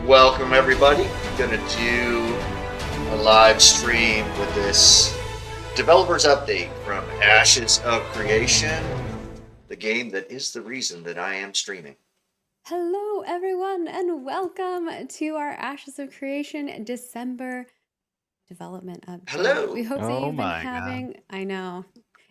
Welcome everybody. Gonna do a live stream with this developers update from Ashes of Creation, the game that is the reason that I am streaming. Hello, everyone, and welcome to our Ashes of Creation December development update. We Hello. hope that Oh you've been my God. having, I know,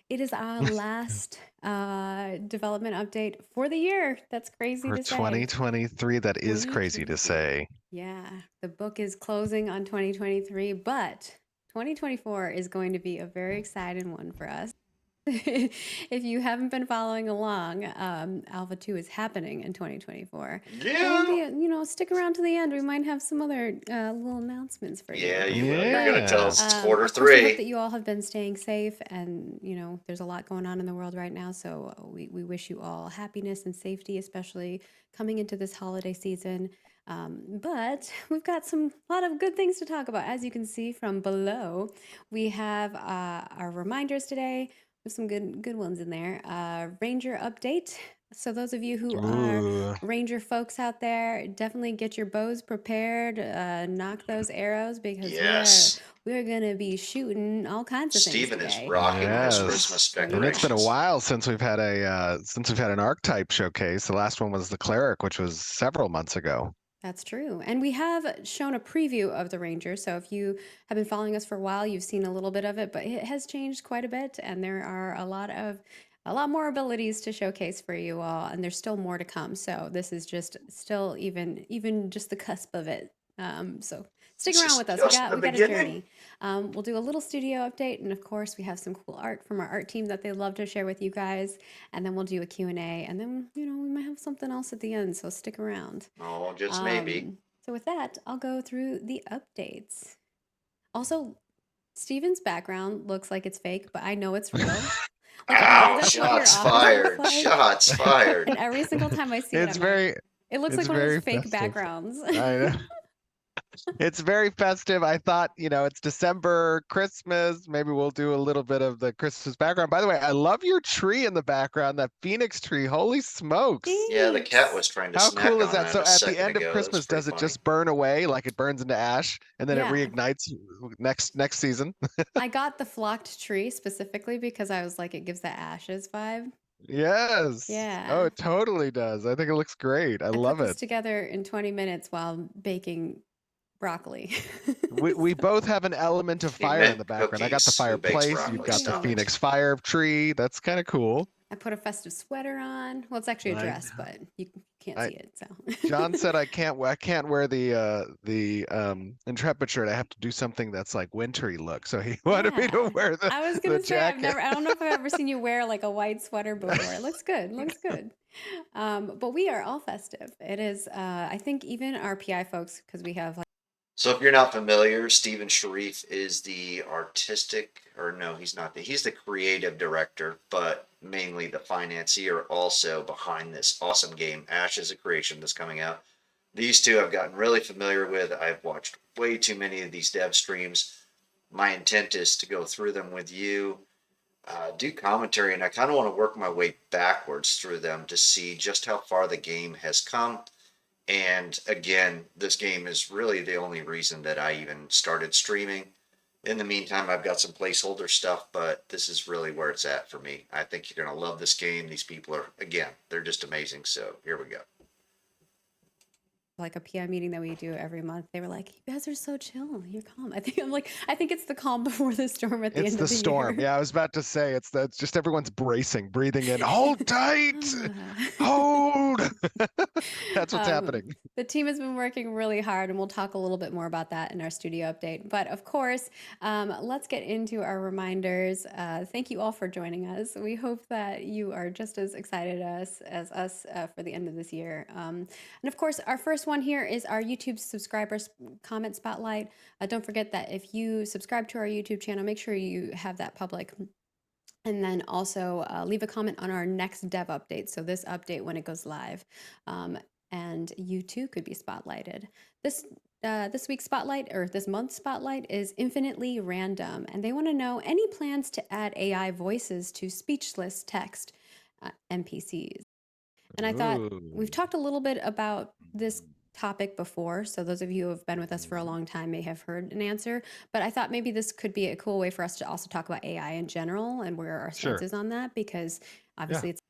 it is our last development update for the year. That's crazy For to say. 2023, that is crazy to 2023. say. Yeah, the book is closing on 2023, but 2024 is going to be a very exciting one for us. If you haven't been following along, Alpha 2 is happening in 2024. There won't Yeah. be, stick around to the end. We might have some other little announcements for Yeah, you. you will. You're But gonna tell us it's quarter of course, we hope three. that you all have been staying safe. And, there's a lot going on in the world right now. So we wish you all happiness and safety, especially coming into this holiday season. But we've got a lot of good things to talk about. As you can see from below, we have our reminders today. There's some good ones in there. Ranger update. So those of you who are Ooh. Ranger folks out there, definitely get your bows prepared. Knock those arrows because Yes. we're gonna be shooting all kinds of things Steven is today. rocking his Yes. Christmas And it's been a decorations. while since we've had an archetype showcase. The last one was the cleric, which was several months ago. That's true. And we have shown a preview of the Ranger. So if you have been following us for a while, you've seen a little bit of it, but it has changed quite a bit and there are a lot more abilities to showcase for you all, and there's still more to come. So this is just still even just the cusp of it. So stick This around is with us. just the We got a beginning. journey. We'll do a little studio update, and of course we have some cool art from our art team that they love to share with you guys. And then we'll do a Q&A, and then we might have something else at the end. So stick around. Oh, just maybe. So with that, I'll go through the updates. Also, Steven's background looks like it's fake, but I know it's real. Like all Ow! the here Shots office looks fired. like, Shots fired. and every single time I see it, It's I'm like, very it looks it's like one of those very fake festive. backgrounds. I know. It's very festive. I thought, it's December, Christmas. Maybe we'll do a little bit of the Christmas background. By the way, I love your tree in the background, that Phoenix tree. Holy smokes. Yeah, the cat Thanks. was trying to How snack cool is on that? that So a at the second end of ago. That was Christmas, pretty does it funny. just burn away like it burns into ash and then it Yeah. reignites next season? I got the flocked tree specifically because I was like, it gives the ashes vibe. Yes. Oh, Yeah. it totally does. I think it looks great. I I put love this it. together in 20 minutes while baking broccoli. We So, both have an element of He fire in meant the background. I got the cookies. Who bakes fireplace. You've broccoli? got the Stop it. cute. Phoenix fire tree. That's kind of cool. I put a festive sweater on. Well, it's actually a I, dress, but you can't I see it. So John said I can't wear the Intrepid shirt. I have to do something that's like wintry look. So he wanted me to yeah, wear I was the gonna say jacket. I don't know if I've ever seen you wear like a white sweater before. It looks good. Looks good. But we are all festive. It is. I think even our PI folks, because we have like. So if you're not familiar, Stephen Sharif is the artistic, or no, he's not. He's the creative director, but mainly the financier also behind this awesome game, Ashes of Creation, that's coming out. These two I've gotten really familiar with. I've watched way too many of these dev streams. My intent is to go through them with you, do commentary, and I kind of want to work my way backwards through them to see just how far the game has come. And again, this game is really the only reason that I even started streaming. In the meantime, I've got some placeholder stuff, but this is really where it's at for me. I think you're going to love this game. These people are, again, they're just amazing. So here we go. Like a PI meeting that we do every month. They were like, "You guys are so chill. You're calm." I think it's the calm before the storm at the It's end the of the storm. year. Yeah, I was about to say it's just everyone's bracing, breathing in. Hold tight. Hold. That's what's um, happening. the team has been working really hard, and we'll talk a little bit more about that in our studio update. But of course, let's get into our reminders. Thank you all for joining us. We hope that you are just as excited as us for the end of this year. And of course, our first one here is our YouTube subscribers comment spotlight. Don't forget that if you subscribe to our YouTube channel, make sure you have that public. And then also leave a comment on our next dev update. So this update when it goes live. And you too could be spotlighted. This week's spotlight, or this month's spotlight, is infinitely random. And they want to know any plans to add AI voices to speechless text NPCs. And I thought we've Ooh. talked a little bit about this topic before, so those of you who have been with us for a Mhm. long time may have heard an answer. But I thought maybe this could be a cool way for us to also talk about AI in general and where our stance Sure. is on that, because Yeah. obviously it's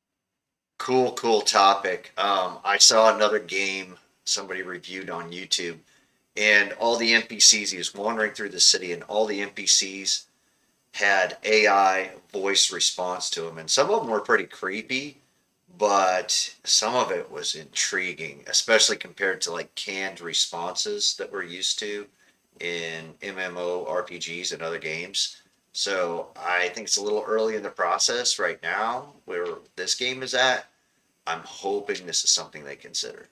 Cool topic. I saw another game somebody reviewed on YouTube, and all the NPCs, he was wandering through the city, and all the NPCs had AI voice response to them, and some of them were pretty creepy, but some of it was intriguing, especially compared to like canned responses that we're used to in MMORPGs and other games. So I think it's a little early in the process right now where this game is at. I'm hoping this is something they consider.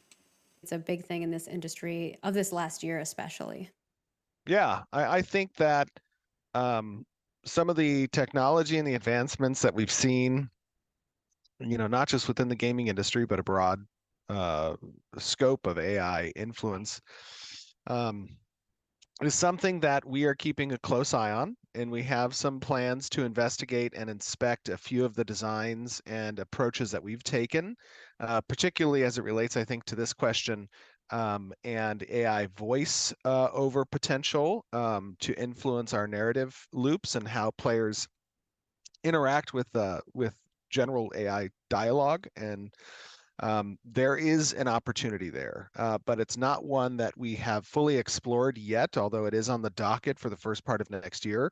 a big thing in this industry of this last year, especially. Yeah, I think that um, some of the technology and the advancements that we've seen, not just within the gaming industry, but a broad uh, scope of AI influence, um, is something that we are keeping a close eye on. And we have some plans to investigate and inspect a few of the designs and approaches that we've taken, particularly as it relates, I think, to this question and AI voice over potential to influence our narrative loops and how players interact with general AI dialogue. And there is an opportunity there, but it's not one that we have fully explored yet, although it is on the docket for the first part of next year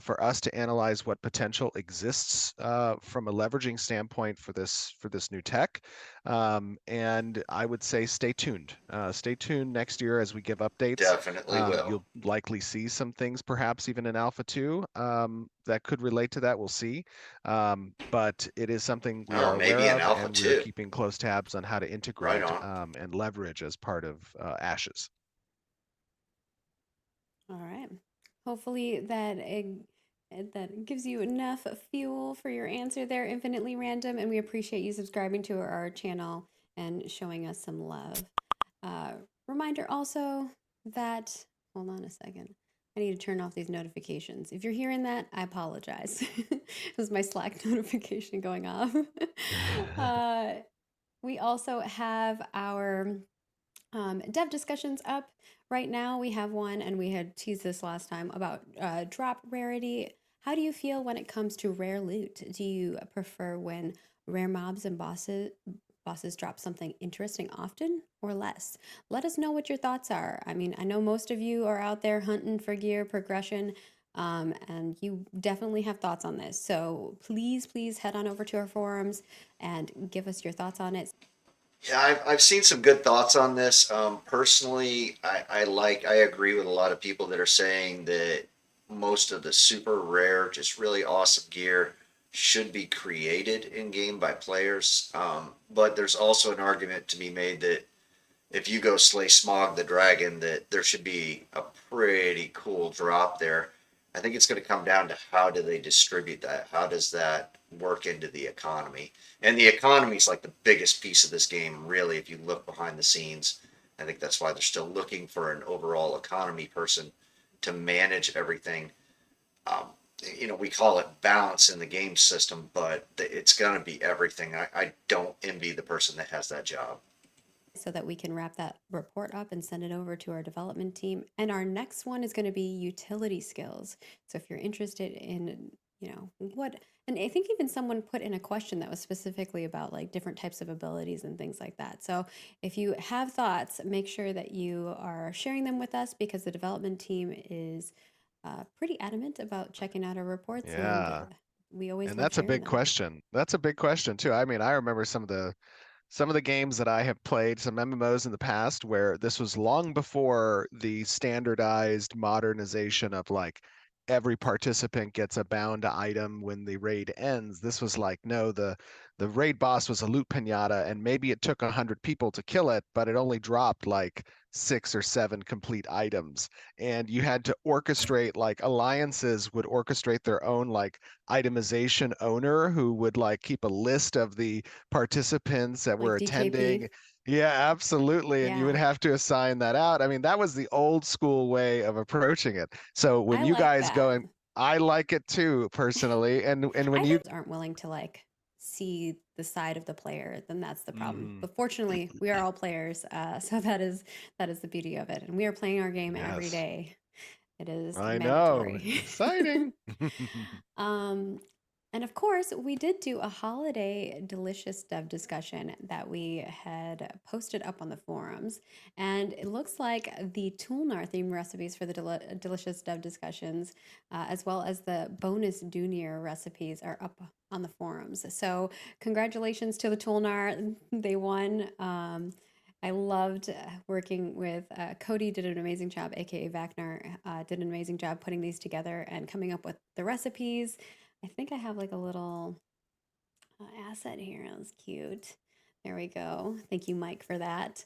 for us to analyze what potential exists from a leveraging standpoint for this new tech. And I would say stay tuned. Stay tuned next year as we give updates. Definitely will. You'll likely see some things, perhaps even in Alpha 2, that could relate to that. We'll see. But it is something we Oh, are aware maybe an of, alpha and we're too. keeping close tabs on how to Right integrate on. and leverage as part of Ashes. All right. Hopefully that gives you enough fuel for your answer there, Infinitely Random, and we appreciate you subscribing to our channel and showing us some love. Uh, Reminder also that, hold on a second. I need to turn off these notifications. If you're hearing that, I apologize. It was my Slack notification going off. uh, we also have our dev discussions up right now. We have one, and we had teased this last time about drop rarity. How do you feel when it comes to rare loot? Do you prefer when rare mobs and bosses drop something interesting often or less? Let us know what your thoughts are. I mean, I know most of you are out there hunting for gear progression. And you definitely have thoughts on this. So please head on over to our forums and give us your thoughts on it. Yeah, I've seen some good thoughts on this. Personally, I agree with a lot of people that are saying that most of the super rare, just really awesome gear should be created in game by players. But there's also an argument to be made that if you go slay Smog the Dragon, that there should be a pretty cool drop there. I think it's going to come down to how do they distribute that? How does that work into the economy? And the economy is like the biggest piece of this game, really, if you look behind the scenes. I think that's why they're still looking for an overall economy person to manage everything. Um, we call it balance in the game system, but it's going to be everything. I don't envy the person that has that job. So that we can wrap that report up and send it over to our development team. And our next one is going to be utility skills. So if you're interested in, what, and I think even someone put in a question that was specifically about like different types of abilities and things like that. So if you have thoughts, make sure that you are sharing them with us, because the development team is pretty adamant about checking out our reports, and Yeah, we always and love that's a sharing big them. question. That's a big question too. I mean, I remember some of the games that I have played, some MMOs in the past, where this was long before the standardized modernization of like every participant gets a bound item when the raid ends. This was like, no, the raid boss was a loot pinata, and maybe it took 100 people to kill it, but it only dropped like 6 or 7 complete items. And you had to orchestrate, like alliances would orchestrate their own like itemization owner who would like keep a list of the participants that were Like attending. DKP. Yeah, absolutely. And you would Yeah, have to assign that out. I mean, that was the old school way of approaching it. So when I you like guys that. go and I like it too, personally. And when I you think aren't willing to like see the side of the player, then that's the problem. Mm, But fortunately, we are all players, so that is the beauty of it, and we are playing our game every yes, day. It is I know. mandatory. Exciting. Um, and of course, we did do a holiday delicious dev discussion that we had posted up on the forums. And it looks like the Toolnar theme recipes for the delicious dev discussions, as well as the bonus Dunir recipes, are up on the forums. So, congratulations to the Toolnar. They won. I loved working with Cody, did an amazing job, aka Vacnar, did an amazing job putting these together and coming up with the recipes. I think I have like a little asset here. That was cute. There we go. Thank you, Mike, for that.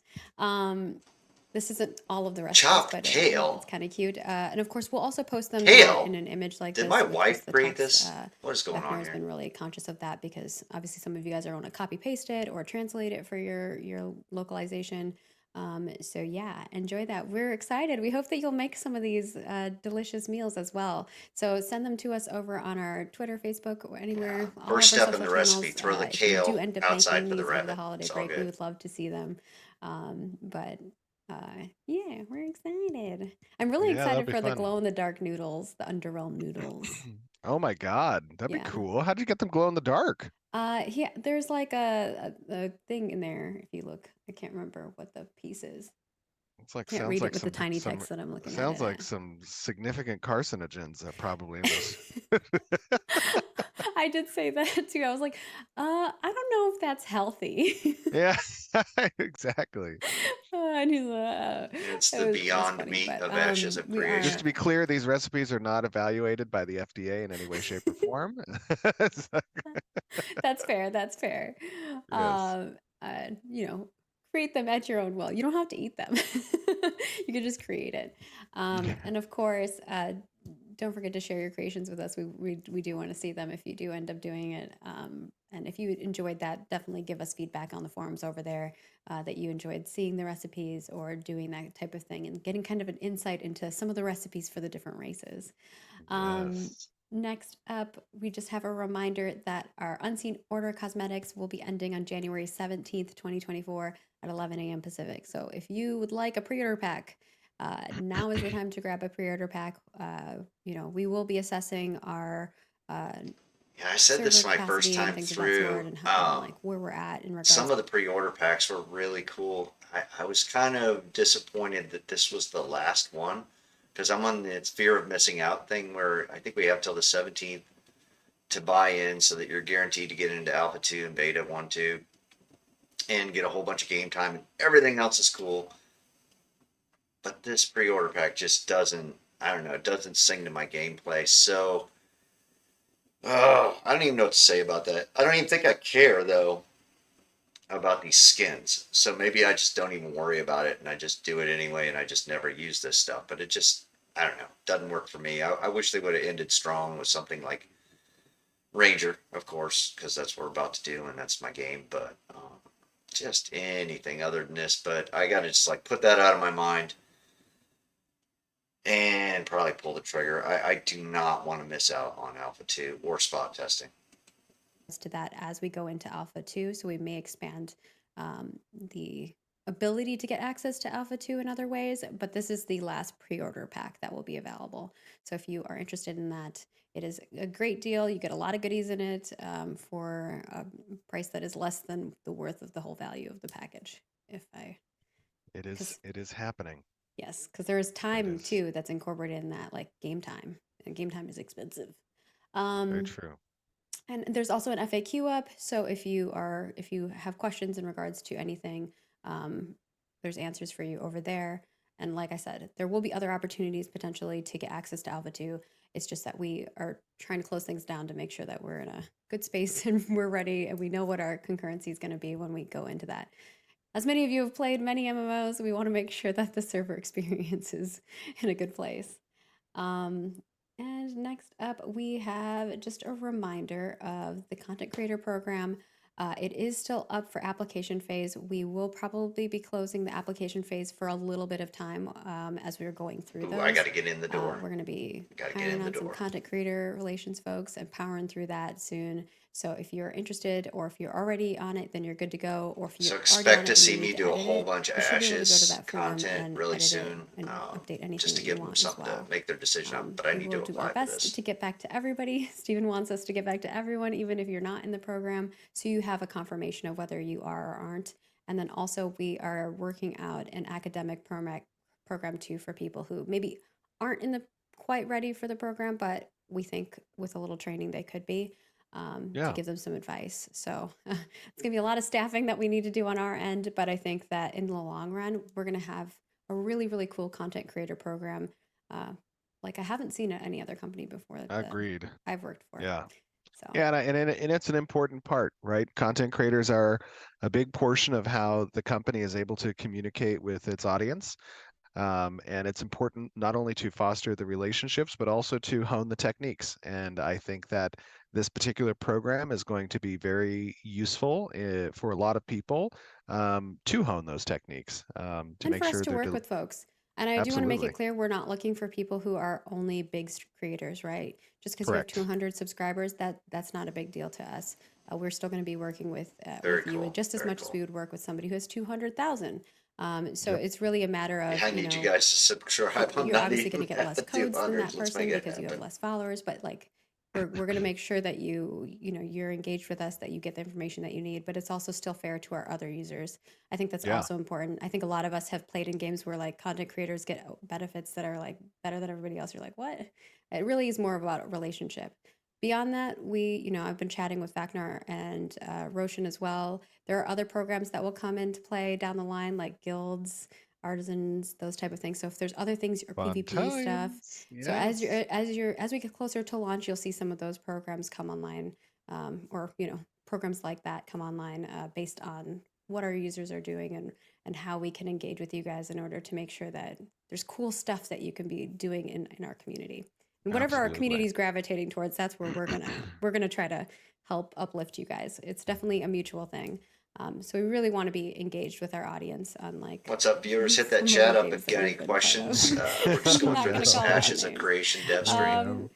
This isn't all of the recipes, Chopped but it's kale. kind of cute. And of course, we'll also post them not in Kale. an image like Did this my with wife just the create text. this? What is going Vector on has here? been really conscious of that because obviously some of you guys are going to copy paste it or translate it for your localization. So yeah, enjoy that. We're excited. We hope that you'll make some of these delicious meals as well. So send them to us over on our Twitter, Facebook, or anywhere, all of our First step in social the recipe: channels. throw the If you do kale end up outside making for the these over the rabbit. holiday It's all break, we good. would love to see them. But yeah, we're excited. I'm really Yeah, that'll excited be for the fun. glow in the dark noodles, the Underrealm noodles. Oh my God, that'd be Yeah. cool. How'd you get them glow in the dark? Yeah, there's like a thing in there if you look. I can't remember what the piece is. It's like Can't sounds read it like with the tiny text that I'm looking at sounds it like at. some significant carcinogens probably in those. I did say that too. I was like, I don't know if that's healthy. Yeah, exactly. And he's It's the it was Beyond funny, Meat but of ashes of we Just are to creation. be clear, these recipes are not evaluated by the FDA in any way, shape, or form. It's like- that's fair. That's fair. yes. You know, create them at your own will. You don't have to eat them. You can just create it. And of course, don't forget to share your creations with us. We do want to see them if you do end up doing it. And if you enjoyed that, definitely give us feedback on the forums over there that you enjoyed seeing the recipes or doing that type of thing and getting kind of an insight into some of the recipes for the different races. Um, Yes. Next up, we just have a reminder that our Unseen Order cosmetics will be ending on January 17th, 2024 at 11 a.m. Pacific. So if you would like a pre-order pack, now is the time to grab a pre-order pack. We will be assessing our Yeah, I said this server is my first capacity and time things of that sort through. and like where we're at in Some regards. of the pre-order packs were really cool. I was kind of disappointed that this was the last one because I'm on the fear of missing out thing where I think we have till the 17th to buy in so that you're guaranteed to get into Alpha 2 and Beta 1, 2 and get a whole bunch of game time and everything else is cool. But this pre-order pack just doesn't, I don't know, it doesn't sing to my gameplay. So, I don't even know what to say about that. I don't even think I care though about these skins. So maybe I just don't even worry about it and I just do it anyway and I just never use this stuff. But it just, I don't know, doesn't work for me. I wish they would have ended strong with something like Ranger, of course, because that's what we're about to do and that's my game. But just anything other than this. But I got to just like put that out of my mind and probably pull the trigger. I do not want to miss out on Alpha 2 or spot testing. To that as we go into Alpha 2. So we may expand the ability to get access to Alpha 2 in other ways, but this is the last pre-order pack that will be available. So if you are interested in that, it is a great deal. You get a lot of goodies in it for a price that is less than the worth of the whole value of the package. Because It is happening. yes, because there is It time is too that's incorporated in that, like game time. And game time is expensive. very Um, true. and there's also an FAQ up. So if you have questions in regards to anything, there's answers for you over there. And like I said, there will be other opportunities potentially to get access to Alpha 2. It's just that we are trying to close things down to make sure that we're in a good space and we're ready and we know what our concurrency is going to be when we go into that. As many of you have played many MMOs, we want to make sure that the server experience is in a good place. Um, and next up, we have just a reminder of the Content Creator Program. It is still up for application phase. We will probably be closing the application phase for a little bit of time as we're going through Ooh, I got those. to get in the door. We're going to be Got to get hiring in the on some door. content creator relations folks and powering through that soon So if you're interested, or if you're already on it, then you're good to go. Or if So you're already on expect it to and you see need me to do a edit whole it, bunch of you should be able to go to Ashes that forum content and really edit it soon, and update anything just to that you give them want as something to well. make their decision on. But I We need will to do our apply for best this. to get back to everybody. Stephen wants us to get back to everyone, even if you're not in the program, so you have a confirmation of whether you are or aren't. And then also, we are working out an academic program too for people who maybe aren't in the quite ready for the program, but we think with a little training they could be, to Yeah, give them some advice. So it's gonna be a lot of staffing that we need to do on our end, but I think that in the long run, we're gonna have a really, really cool content creator program. Uh, like I haven't seen at any other company before that agreed. I've worked for. Yeah. So Yeah, and it's an important part, right? Content creators are a big portion of how the company is able to communicate with its audience. And it's important not only to foster the relationships, but also to hone the techniques. And I think that this particular program is going to be very useful for a lot of people to hone those techniques, to and make for us sure to they're work with folks. And I do want to make it absolutely clear we're not looking for people who are only big creators, right? Just because you have correct. 200 subscribers, that's not a big deal to us. We're still going to be working Very with you cool. just as Very much as cool. we would work with somebody who has 200,000. So Yep. it's really a matter Yeah, of, I need you guys to subscribe. I'm you're not obviously going even to get at less the codes from 200s. that Let's make person it because you have happen. less followers, but like we're going to make sure that you're engaged with us, that you get the information that you need, but it's also still fair to our other users. I think that's Yeah, also important. I think a lot of us have played in games where like content creators get benefits that are like better than everybody else. You're like, what? It really is more about a relationship. Beyond that, I've been chatting with Vacnar and Roshan as well. There are other programs that will come into play down the line, like guilds, artisans, those type of things. So if there's other things or fun PvP stuff, times. so Yes. as we get closer to launch, you'll see some of those programs come online, or programs like that come online based on what our users are doing and how we can engage with you guys in order to make sure that there's cool stuff that you can be doing in our community. And whatever our Absolutely. community is gravitating towards, that's where we're gonna try to help uplift you guys. It's definitely a mutual thing. So we really want to be engaged with our audience on like What's up, viewers? Hit that some of the chat up games if that you got any we've been part questions. of. We're just I'm going not through going to this call out Ashes of names. Creation dev stream.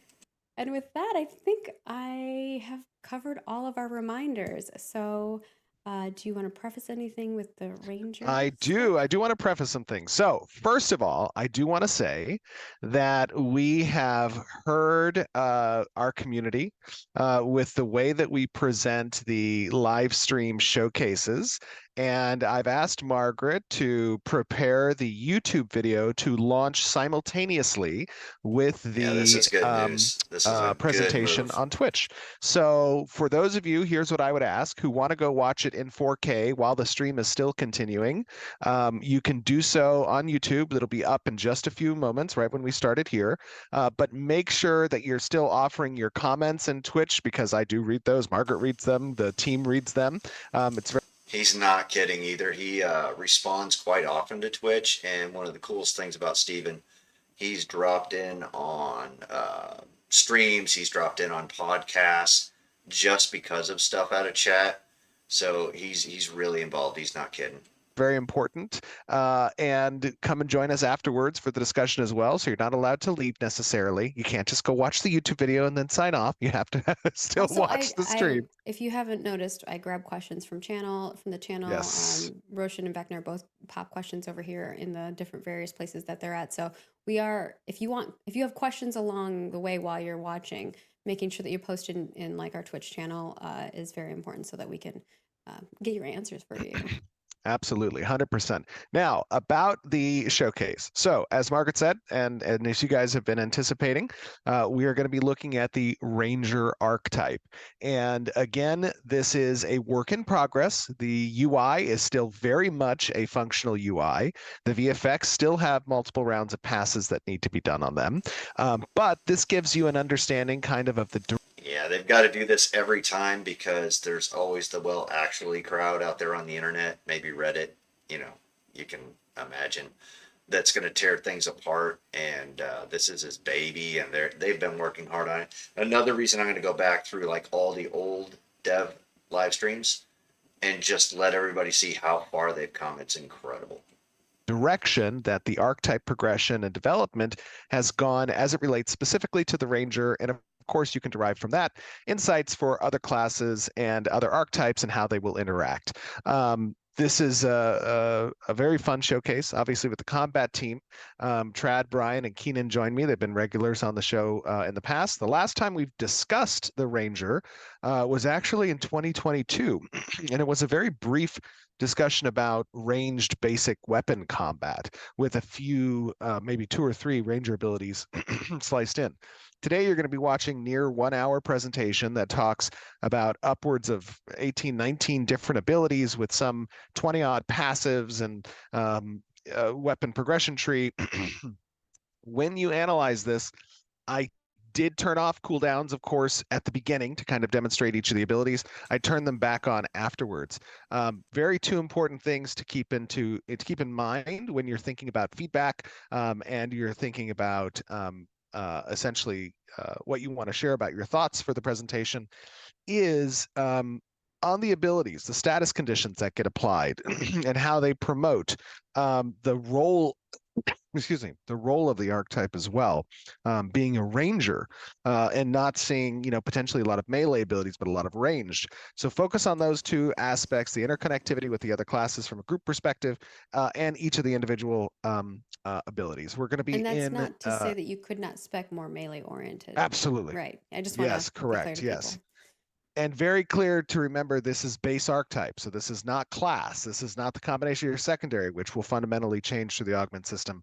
And with that, I think I have covered all of our reminders. So, do you want to preface anything with the Ranger I stuff? do. I do want to preface some things. So, first of all, I do want to say that we have heard our community with the way that we present the live stream showcases. And I've asked Margaret to prepare the YouTube video to launch simultaneously with Yeah, this the is good news. This is a good presentation move. on Twitch. So, for those of you, here's what I would ask who want to go watch it in 4K while the stream is still continuing. You can do so on YouTube. It'll be up in just a few moments, right when we started here. But make sure that you're still offering your comments in Twitch because I do read those. Margaret reads them, the team reads them. It's very He's not kidding either. He responds quite often to Twitch, and one of the coolest things about Steven, he's dropped in on streams, he's dropped in on podcasts just because of stuff out of chat. So he's really involved. He's not kidding. very important. And come and join us afterwards for the discussion as well. So you're not allowed to leave necessarily. You can't just go watch the YouTube video and then sign off. You have to still Also, watch the stream. if you haven't noticed, I grab questions from the channel. Yes. Roshan and Beckner both pop questions over here in the different various places that they're at. So if you have questions along the way while you're watching, making sure that you post in like our Twitch channel is very important so that we can get your answers for you. Absolutely, 100%. Now, about the showcase. So, as Margaret said, and as you guys have been anticipating, we are going to be looking at the Ranger archetype. And again, this is a work in progress. The UI is still very much a functional UI. The VFX still have multiple rounds of passes that need to be done on them. But this gives you an understanding kind of the Yeah, they've got to do this every time because there's always the well actually crowd out there on the internet, maybe Reddit, you can imagine that's going to tear things apart. And this is his baby, and they've been working hard on it. Another reason I'm going to go back through like all the old dev live streams and just let everybody see how far they've come. It's incredible. direction that the archetype progression and development has gone as it relates specifically to the Ranger and of course, you can derive from that insights for other classes and other archetypes and how they will interact. This is a very fun showcase, obviously, with the combat team. Trad, Brian, and Keenan join me. They've been regulars on the show in the past. The last time we've discussed the Ranger was actually in 2022, and it was a very brief discussion about ranged basic weapon combat with a few, maybe 2 or 3 Ranger abilities sliced in. Today, you're going to be watching near 1 hour presentation that talks about upwards of 18, 19 different abilities with some 20 odd passives and weapon progression tree. When you analyze this, I did turn off cooldowns, of course, at the beginning to kind of demonstrate each of the abilities. I turned them back on afterwards. Very 2 important things to keep in mind when you're thinking about feedback and you're thinking about essentially what you want to share about your thoughts for the presentation is on the abilities, the status conditions that get applied and how they promote the role the role of the archetype as well, being a ranger and not seeing, potentially a lot of melee abilities, but a lot of ranged. So focus on those 2 aspects, the interconnectivity with the other classes from a group perspective, and each of the individual abilities. We're going to be And that's in. not to say that you could not spec more melee oriented. Absolutely. Right. I just want Yes, to be clear correct. to Yes. people. And very clear to remember, this is base archetype. So this is not class. This is not the combination of your secondary, which will fundamentally change through the augment system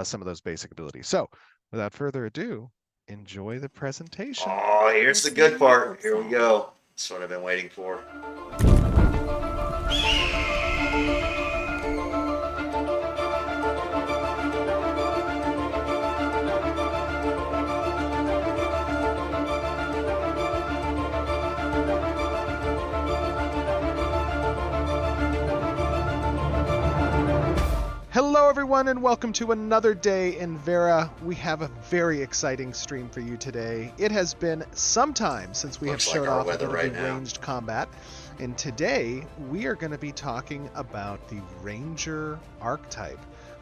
some of those basic abilities. So without further ado, enjoy the presentation. Oh, here's the good part. Here we go. That's what I've been waiting for. Hello, everyone, and welcome to another day in Vera. We have a very exciting stream for you today. It has been some time since we Looks have like showed our off a weather bit right of the now. ranged combat. And today, we are going to be talking about the Ranger archetype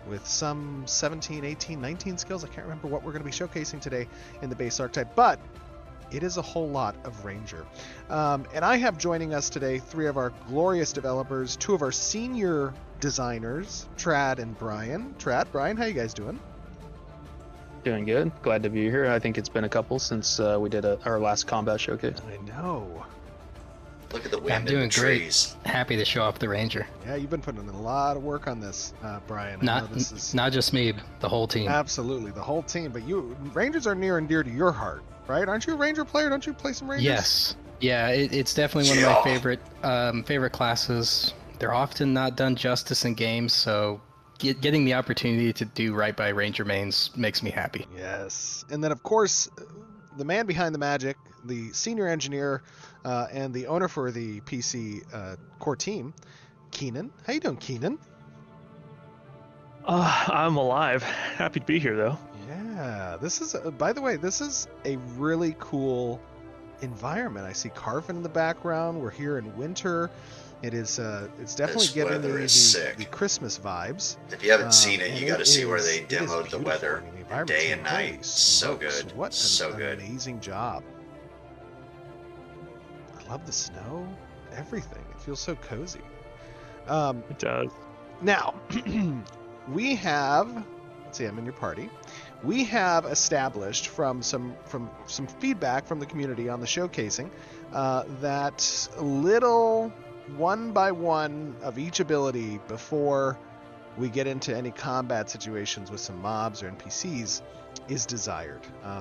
with some 17, 18, 19 skills. I can't remember what we're going to be showcasing today in the base archetype, but it is a whole lot of Ranger. And I have joining us today 3 of our glorious developers, 2 of our senior designers, Trad and Brian. Trad, Brian, how you guys doing? Doing good. Glad to be here. I think it's been a couple since we did our last combat showcase. I know. Look at the I'm wind in doing the great. trees. Happy to show off the Ranger. Yeah, you've been putting in a lot of work on this, Brian. I know Not this is not just me, the whole team. absolutely the whole team. But Rangers are near and dear to your heart, right? Aren't you a Ranger player? Don't you play some Rangers? Yes. Yeah, it's definitely one of Yeah. my favorite classes. They're often not done justice in games, so getting the opportunity to do right by Ranger mains makes me happy. Yes. And then, of course, the man behind the magic, the senior engineer, and the owner for the PC core team, Keenan. How you doing, Keenan? I'm alive. Happy to be here, though. Yeah, this is, by the way, this is a really cool environment. I see Carvin in the background. We're here in winter. It's definitely This giving weather me is sick. the Christmas vibes. If you haven't seen it, And you got to see where is- they it is demoed the beautiful. weather I mean, the environment's day and holy night. So smokes, good. What So an good. amazing job. I love the snow. Everything. It feels so cozy. It does. Now, we have, let's see, I'm in your party. We have established from some feedback from the community on the showcasing that little one by one of each ability before we get into any combat situations with some mobs or NPCs is desired.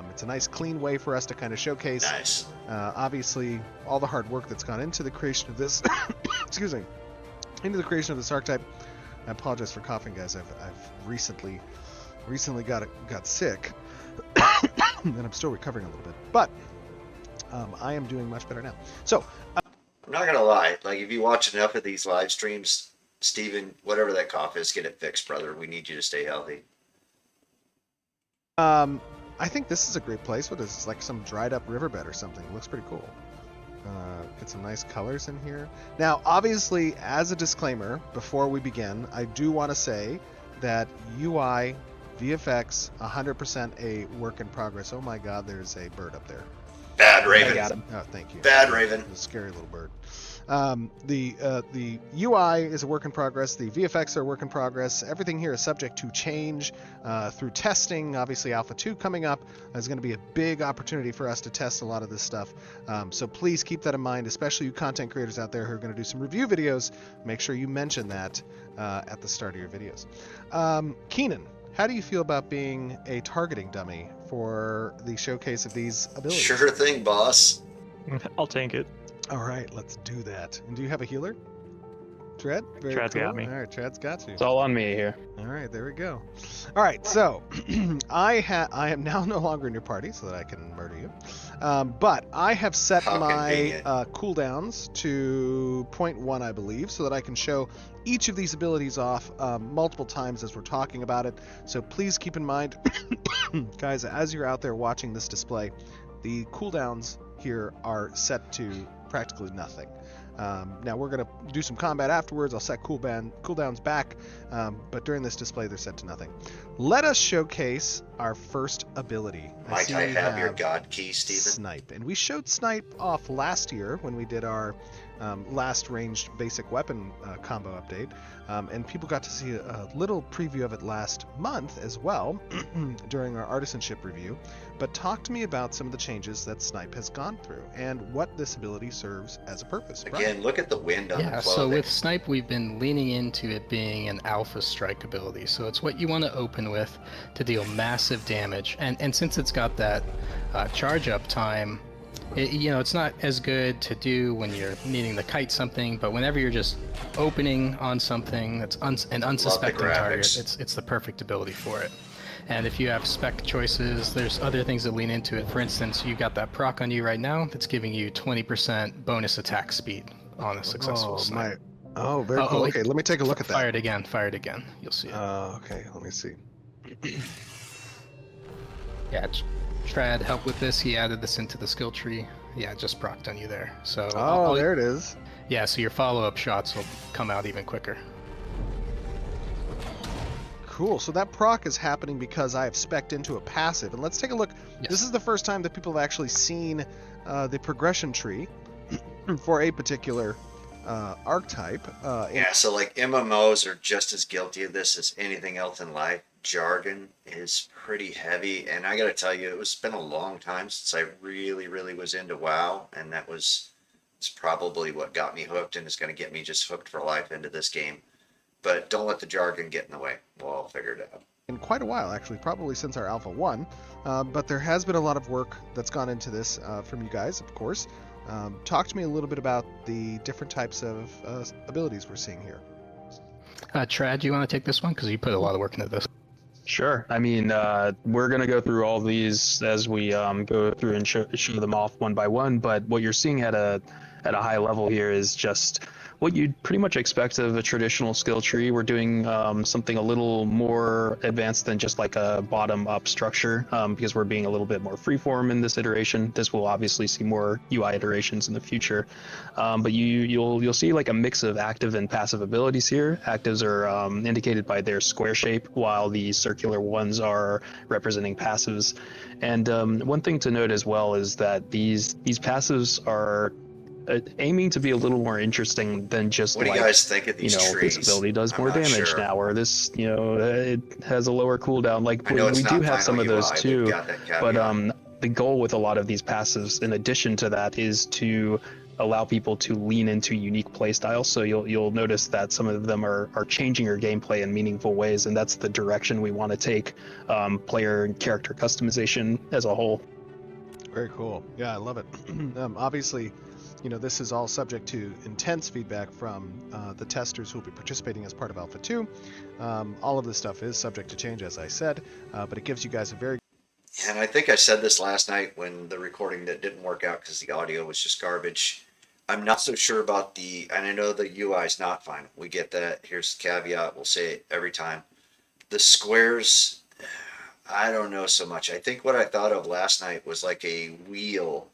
It's a nice clean way for us to kind of showcase Nice. obviously all the hard work that's gone into the creation of this excuse me, into the creation of this archetype. I apologize for coughing, guys. I've recently got sick and I'm still recovering a little bit, but I am doing much better now. So I'm not gonna lie. Like, if you watch enough of these live streams, Steven, whatever that cough is, get it fixed, brother. We need you to stay healthy. I think this is a great place. What is this, like some dried up riverbed or something? It looks pretty cool. Get some nice colors in here. Now, obviously, as a disclaimer, before we begin, I do want to say that UI, VFX, 100% a work in progress. Oh my god, there's a bird up there. Bad I Raven. got him. Oh, thank you. Bad Raven. A scary little bird. The UI is a work in progress. The VFX are a work in progress. Everything here is subject to change through testing. Obviously, Alpha 2 coming up is going to be a big opportunity for us to test a lot of this stuff. So please keep that in mind, especially you content creators out there who are going to do some review videos. Make sure you mention that at the start of your videos. Keenan, how do you feel about being a targeting dummy for the showcase of these abilities? Sure thing, boss. I'll tank it. All right, let's do that. And do you have a healer? Tread? Very Trad's cool. got me. All right, Trad's got you. It's all on me here. All right, there we go. All right, so I am now no longer in your party so that I can murder you. But I have set How my convenient. cooldowns to 0.1, I believe, so that I can show each of these abilities off multiple times as we're talking about it. So please keep in mind, guys, as you're out there watching this display, the cooldowns here are set to practically nothing. Now we're going to do some combat afterwards. I'll set cooldowns back, but during this display they're set to nothing. Let us showcase our first ability. Might see I we have your god key, Steven? Snipe. And we showed Snipe off last year when we did our last ranged basic weapon combo update. And people got to see a little preview of it last month as well during our artisanship review. But talk to me about some of the changes that Snipe has gone through and what this ability serves as a purpose. Brian? Again, look at the wind on Yeah, the so clothing. with Snipe, we've been leaning into it being an alpha strike ability. So it's what you want to open with to deal massive damage. And since it's got that charge up time, it's not as good to do when you're needing to kite something, but whenever you're just opening on something that's an unsuspecting target, graphics. it's the perfect ability for it. And if you have spec choices, there's other things that lean into it. For instance, you got that proc on you right now that's giving you 20% bonus attack speed on a successful snipe. Oh, very cool. Okay, let me take a look at that. Fired again. You'll see it. Okay, let me see. Yeah, Trad helped with this. He added this into the skill tree. Yeah, it just procced on you there. So Oh, there it is. yeah, so your follow-up shots will come out even quicker. Cool. So that proc is happening because I have spec'd into a passive. And let's take a look. Yes. This is the first time that people have actually seen the progression tree for a particular archetype. Yeah, so like MMOs are just as guilty of this as anything else in life. Jargon is pretty heavy, and I gotta tell you, it's been a long time since I really was into WoW, and it's probably what got me hooked and is gonna get me just hooked for life into this game. But don't let the jargon get in the way. We'll all figure it out. In quite a while, actually, probably since our Alpha 1. But there has been a lot of work that's gone into this from you guys, of course. Talk to me a little bit about the different types of abilities we're seeing here. Trad, do you want to take this one? Because you put a lot of work into this. Sure. I mean, we're going to go through all these as we go through and show them off one by one. But what you're seeing at a high level here is just what you'd pretty much expect of a traditional skill tree. We're doing something a little more advanced than just like a bottom-up structure because we're being a little bit more freeform in this iteration. This will obviously see more UI iterations in the future, but you'll see like a mix of active and passive abilities here. Actives are indicated by their square shape, while the circular ones are representing passives. And one thing to note as well is that these passives are aiming to be a little more interesting than just What do you guys think of these trees? this ability does I'm more not damage sure. now, or this, it has a lower cooldown. Like I know it's we not do have some of final those UI, too, they've got that but caveat. the goal with a lot of these passives, in addition to that, is to allow people to lean into unique play styles. So you'll notice that some of them are changing your gameplay in meaningful ways, and that's the direction we want to take player and character customization as a whole. Very cool. Yeah, I love it. Obviously, this is all subject to intense feedback from the testers who will be participating as part of Alpha 2. All of this stuff is subject to change, as I said, but it gives you guys a very And I think I said this last night when the recording that didn't work out because the audio was just garbage. I'm not so sure about and I know the UI is not final. We get that. Here's the caveat. We'll say it every time. The squares, I don't know so much. I think what I thought of last night was like a wheel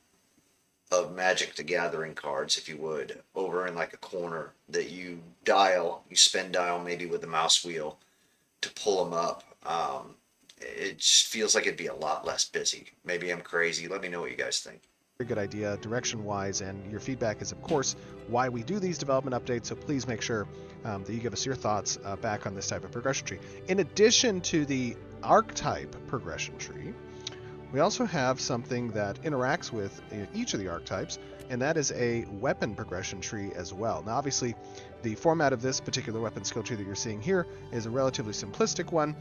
of Magic the Gathering cards, if you would, over in like a corner that you spin dial maybe with the mouse wheel to pull them up. It just feels like it'd be a lot less busy. Maybe I'm crazy. Let me know what you guys think. very good idea direction-wise, and your feedback is, of course, why we do these development updates, so please make sure that you give us your thoughts back on this type of progression tree. In addition to the archetype progression tree, we also have something that interacts with each of the archetypes, and that is a weapon progression tree as well. Now, obviously, the format of this particular weapon skill tree that you're seeing here is a relatively simplistic one,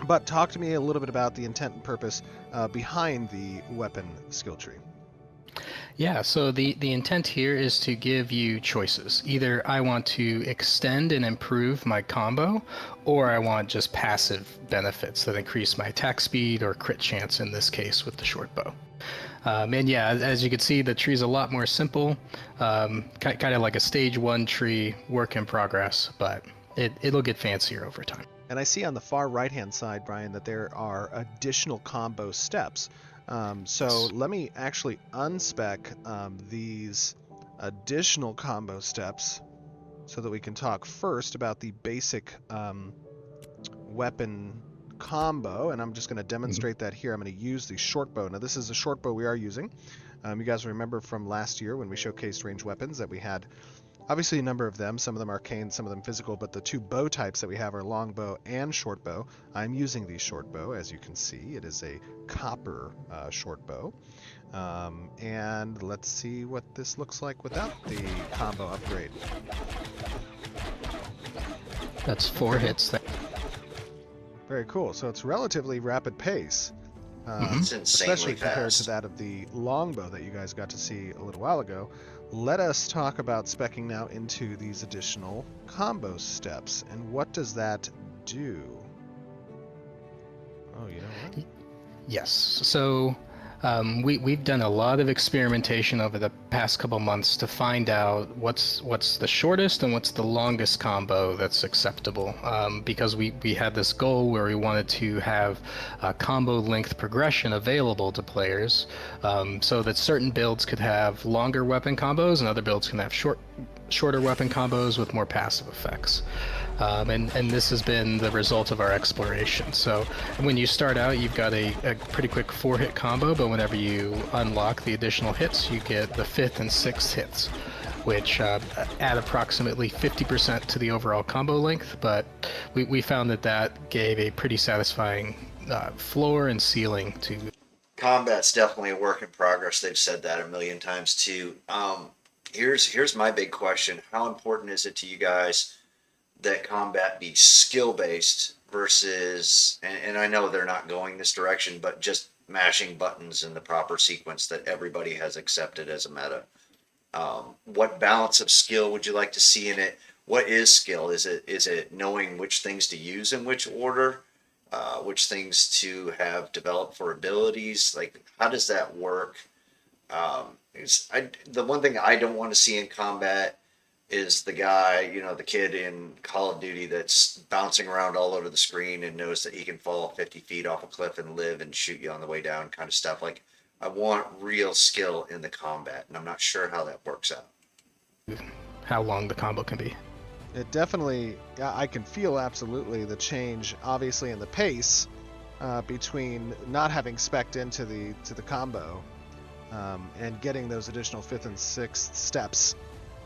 but talk to me a little bit about the intent and purpose behind the weapon skill tree. Yeah, so the intent here is to give you choices. Either I want to extend and improve my combo, or I want just passive benefits that increase my attack speed or crit chance in this case with the short bow. And yeah, as you can see, the tree's a lot more simple, kind of like a stage 1 tree, work in progress, but it'll get fancier over time. And I see on the far right-hand side, Brian, that there are additional combo steps. So let me actually unspec these additional combo steps so that we can talk first about the basic weapon combo. And I'm just going to demonstrate that here. I'm going to use the short bow. Now, this is a short bow we are using. You guys remember from last year when we showcased ranged weapons that we had obviously a number of them, some of them arcane, some of them physical, but the two bow types that we have are longbow and short bow. I'm using the short bow, as you can see. It is a copper short bow. And let's see what this looks like without the combo upgrade. That's 4 hits there. Very cool. So it's relatively rapid pace. It's insanely Especially compared to fast. that of the longbow that you guys got to see a little while ago. Let us talk about speccing now into these additional combo steps. And what does that do? Oh, you know what? Yes. So we've done a lot of experimentation over the past couple months to find out what's the shortest and what's the longest combo that's acceptable. Because we had this goal where we wanted to have combo length progression available to players, so that certain builds could have longer weapon combos and other builds can have shorter weapon combos with more passive effects. And this has been the result of our exploration. So when you start out, you've got a pretty quick 4-hit combo, but whenever you unlock the additional hits, you get the 5th and 6th hits, which add approximately 50% to the overall combo length. But we found that gave a pretty satisfying floor and ceiling to. Combat's definitely a work in progress. They've said that a million times too. Here's my big question: how important is it to you guys that combat be skill based versus, and I know they're not going this direction, but just mashing buttons in the proper sequence that everybody has accepted as a meta? What balance of skill would you like to see in it? What is skill? Is it knowing which things to use in which order, which things to have developed for abilities? Like, how does that work? The one thing I don't want to see in combat is the guy, the kid in Call of Duty that's bouncing around all over the screen and knows that he can fall 50 feet off a cliff and live and shoot you on the way down kind of stuff. Like, I want real skill in the combat, and I'm not sure how that works out. How long the combo can be. It definitely, I can feel absolutely the change, obviously, in the pace between not having specced into the combo and getting those additional 5th and 6th steps.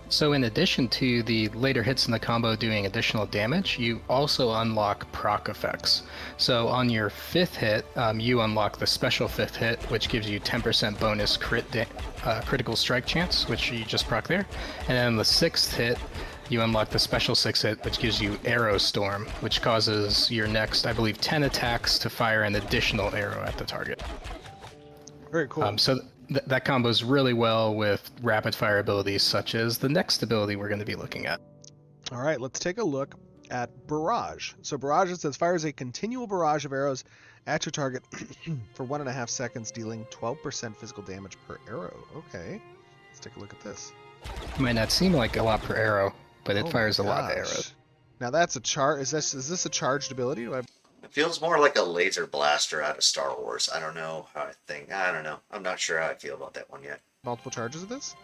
So in addition to the later hits in the combo doing additional damage, you also unlock proc effects. So on your 5th hit, you unlock the special 5th hit, which gives you 10% bonus critical strike chance, which you just proc there. And then the 6th hit, you unlock the special 6th hit, which gives you Arrow Storm, which causes your next, I believe, 10 attacks to fire an additional arrow at the target. Very cool. So that combos really well with rapid fire abilities such as the next ability we're going to be looking at. All right, let's take a look at Barrage. So Barrage, it says, fires a continual barrage of arrows at your target for 1.5 seconds, dealing 12% physical damage per arrow. Okay, let's take a look at this. It might not seem like a lot per arrow, but it Oh fires a my lot of gosh. arrows. Now that's a charge. Is this a charged ability? It feels more like a laser blaster out of Star Wars. I don't know how I don't know. I'm not sure how I feel about that one yet. Multiple charges of this?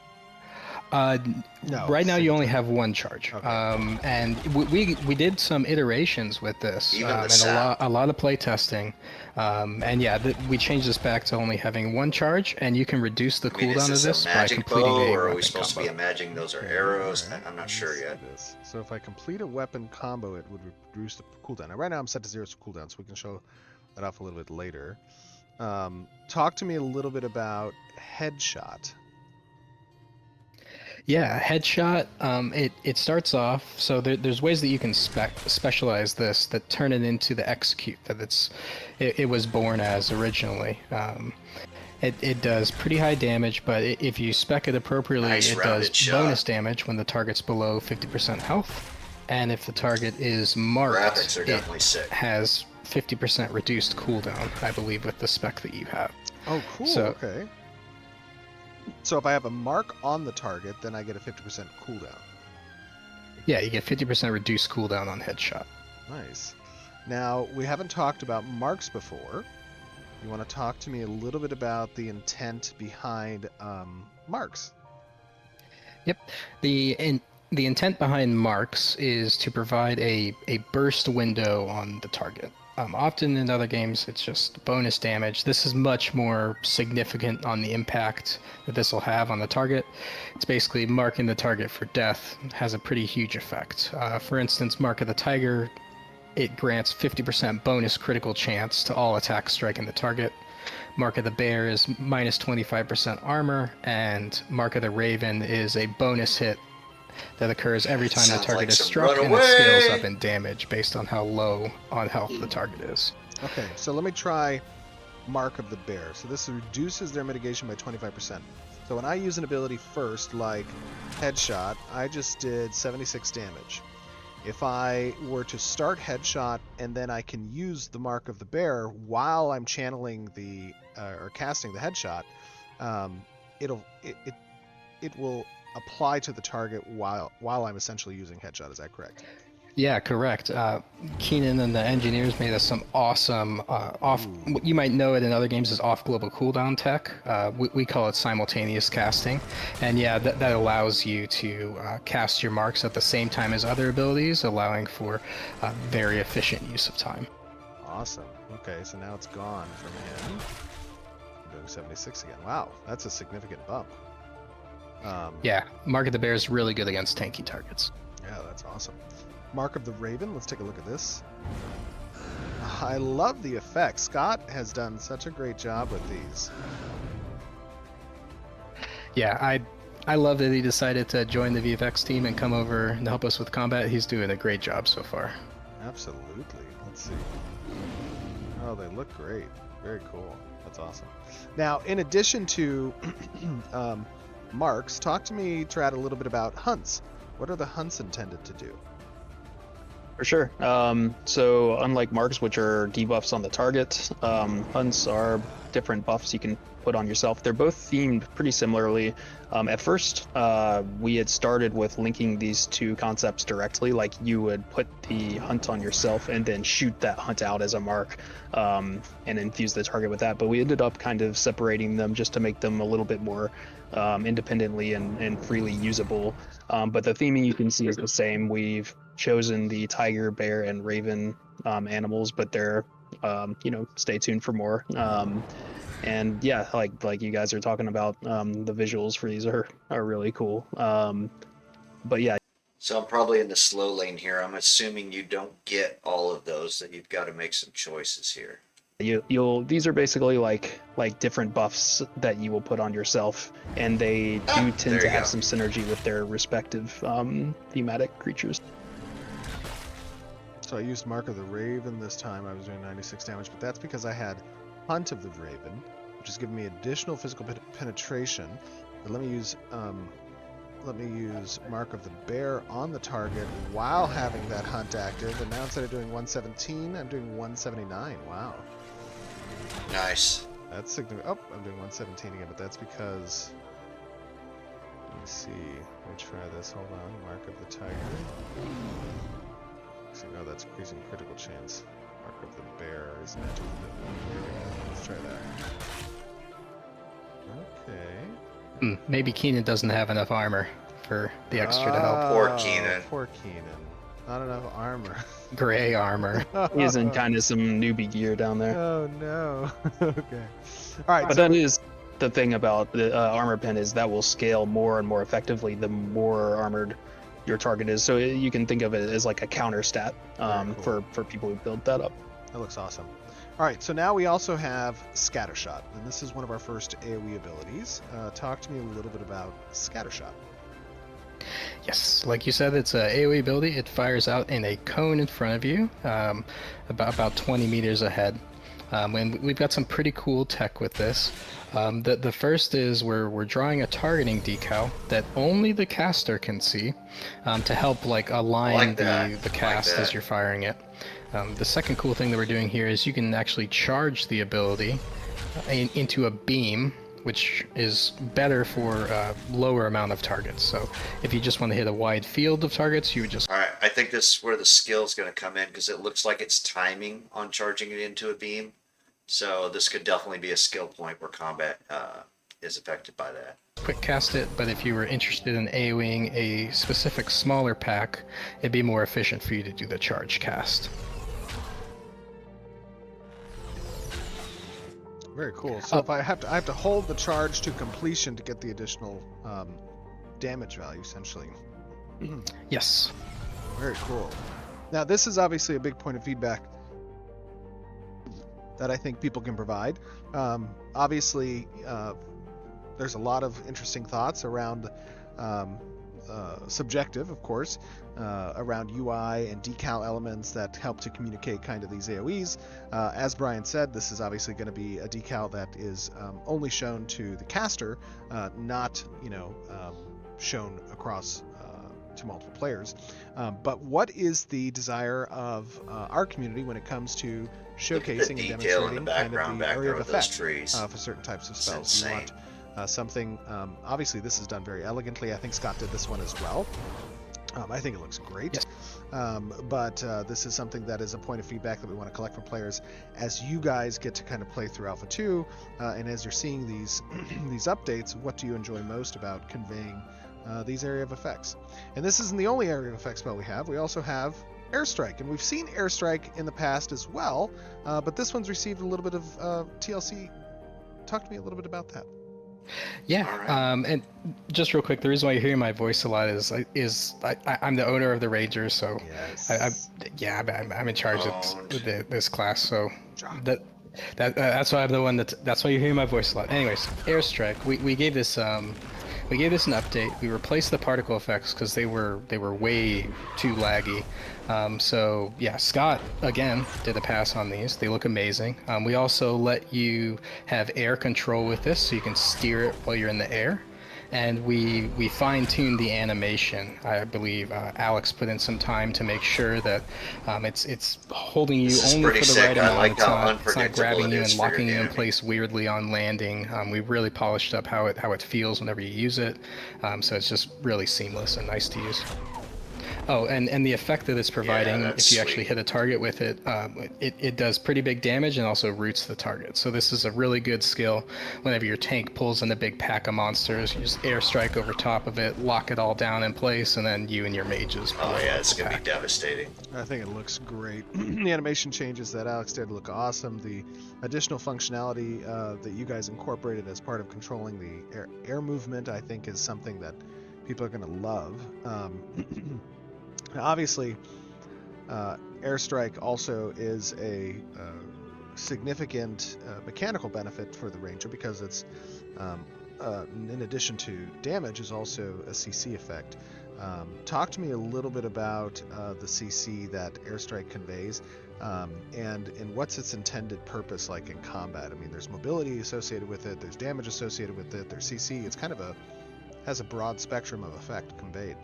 No, Right now same you only time. have one charge, Okay. and we did some iterations with this, Even the and sound. a lot of play testing, and yeah, we changed this back to only having one charge, and you can reduce the I mean, is cooldown of this a this by magic completing bow, a or are we weapon supposed to be combo. imagining those are Okay, arrows? alright, I'm not let me sure see yet. this. So if I complete a weapon combo, it would reduce the cooldown. Now, right now I'm set to 0 cooldown, so we can show that off a little bit later. Talk to me a little bit about headshot. Yeah, headshot. It starts off. So there's ways that you can specialize this that turn it into the execute that it was born as originally. It does pretty high damage, but if you spec it appropriately, Nice it rounded does shot. bonus damage when the target's below 50% health, and if the target is marked, Graphics are it definitely sick. has 50% reduced cooldown, I believe, with the spec that you have. Oh, cool. So- Okay. So if I have a mark on the target, then I get a 50% cooldown. Yeah, you get 50% reduced cooldown on headshot. Nice. Now, we haven't talked about marks before. You want to talk to me a little bit about the intent behind marks? The intent behind marks is to provide a burst window on the target. Often in other games, it's just bonus damage. This is much more significant on the impact that this will have on the target. It's basically marking the target for death has a pretty huge effect. For instance, Mark of the Tiger, it grants 50% bonus critical chance to all attacks striking the target. Mark of the Bear is minus 25% armor, and Mark of the Raven is a bonus hit that occurs every time the Sounds target like is some struck, and it scales runaway! up in damage based on how low on health the target is. Okay, so let me try Mark of the Bear. So this reduces their mitigation by 25%. So when I use an ability first, like Headshot, I just did 76 damage. If I were to start Headshot and then I can use the Mark of the Bear while I'm channeling the or casting the Headshot, it will apply to the target while I'm essentially using Headshot. Is that correct? Yeah, correct. Keenan and the engineers made us some awesome off. Ooh. You might know it in other games as off global cooldown tech. We call it simultaneous casting, and yeah, that allows you to cast your marks at the same time as other abilities, allowing for very efficient use of time. Awesome. Okay, so now it's gone from him. I'm doing 76 again. Wow, that's a significant bump. Yeah, Mark of the Bear is really good against tanky targets. Yeah, that's awesome. Mark of the Raven, let's take a look at this. I love the effects. Scott has done such a great job with these. Yeah, I love that he decided to join the VFX team and come over and help us with combat. He's doing a great job so far. Absolutely. Let's see. Oh, they look great. Very cool. That's awesome. Now, in addition to marks, talk to me, Trad, a little bit about hunts. What are the hunts intended to do? For sure. So unlike marks, which are debuffs on the target, hunts are different buffs you can put on yourself. They're both themed pretty similarly. At first, we had started with linking these two concepts directly, like you would put the hunt on yourself and then shoot that hunt out as a mark, and infuse the target with that. But we ended up kind of separating them just to make them a little bit more independently and freely usable. But the theming you can see is the same. We've chosen the tiger, bear, and raven animals, but they're stay tuned for more. And yeah, like you guys are talking about, the visuals for these are really cool. But yeah. So I'm probably in the slow lane here. I'm assuming you don't get all of those, that you've got to make some choices here. These are basically like different buffs that you will put on yourself, and they do tend to have some synergy with their respective thematic creatures. So I used Mark of the Raven this time. I was doing 96 damage, but that's because I had Hunt of the Raven, which is giving me additional physical penetration. But let me use Mark of the Bear on the target while having that Hunt active. And now instead of doing 117, I'm doing 179. Wow. Nice. That's significant. Oh, I'm doing 117 again, but that's because... Let me see. Let me try this. Hold on. Mark of the Tiger. So, no, that's increasing critical chance. Mark of the Bear is magic. Let's try that. Okay. Maybe Keenan doesn't have enough armor for the extra to help. Poor Keenan. Poor Keenan. Not enough armor. Gray armor. He's in kind of some newbie gear down there. Oh no. Okay. All right. But So that is the thing about the armor pen is that will scale more and more effectively the more armored your target is. So you can think of it as like a counter stat Very cool. for people who build that up. that looks awesome. All right. So now we also have Scattershot, and this is one of our first AOE abilities. Talk to me a little bit about Scattershot. Yes, like you said, it's a AoE ability. It fires out in a cone in front of you, about 20 meters ahead. And we've got some pretty cool tech with this. The first is we're drawing a targeting decal that only the caster can see, to help like align Like that. the Like cast as that. you're firing it. The second cool thing that we're doing here is you can actually charge the ability into a beam, which is better for lower amount of targets. So if you just want to hit a wide field of targets, you would just All right, I think this is where the skill's going to come in because it looks like it's timing on charging it into a beam. So this could definitely be a skill point where combat is affected by that. quick cast it, but if you were interested in AoEing a specific smaller pack, it'd be more efficient for you to do the charge cast. Very cool. So if I have to hold the charge to completion to get the additional damage value, essentially. Yes. Very cool. Now this is obviously a big point of feedback that I think people can provide. Obviously, there's a lot of interesting thoughts around subjective, of course, around UI and decal elements that help to communicate kind of these AoEs. As Brian said, this is obviously going to be a decal that is only shown to the caster, not shown across to multiple players. But what is the desire of our community when it comes to Look at the showcasing and detail in the demonstrating kind of background the back area there of with those effect trees. for certain types of It's spells? You insane. want something, obviously this is done very elegantly. I think Scott did this one as well. I think it looks great. Yes. But this is something that is a point of feedback that we want to collect from players as you guys get to kind of play through Alpha 2, and as you're seeing these these updates, what do you enjoy most about conveying these area of effects? And this isn't the only area of effect spell we have. We also have Airstrike, and we've seen Airstrike in the past as well, but this one's received a little bit of TLC. Talk to me a little bit about that. Yeah, All right. and just real quick, the reason why you're hearing my voice a lot is I'm the owner of the Rangers, so Yes. I'm in charge of Owned. this class, so that's why I'm the one that's why you're hearing my voice a lot. Anyways, Airstrike, we gave this an update. We replaced the particle effects because they were way too laggy. So yeah, Scott again did a pass on these. They look amazing. We also let you have air control with this, so you can steer it while you're in the air. And we fine-tuned the animation. I believe Alex put in some time to make sure that it's holding you This is only pretty for the sick. right I amount. like It's how not unpredictable grabbing it you is and for your locking you in damage. place weirdly on landing. We really polished up how it feels whenever you use it. So it's just really seamless and nice to use. Oh, and the effect that it's providing, that's if you actually sweet. hit a target with it, it does pretty big damage and also roots the target. So this is a really good skill. Whenever your tank pulls in a big pack of monsters, you just airstrike over top of it, lock it all down in place, and then you and your mages. Oh blow yeah, up it's the gonna be pack. devastating. I think it looks great. The animation changes that Alex did look awesome. The additional functionality that you guys incorporated as part of controlling the air movement, I think, is something that people are going to love. Obviously, Airstrike also is a significant mechanical benefit for the Ranger because it's, in addition to damage, is also a CC effect. Talk to me a little bit about the CC that Airstrike conveys, and what's its intended purpose like in combat. I mean, there's mobility associated with it, there's damage associated with it, there's CC. It's kind of has a broad spectrum of effect conveyed.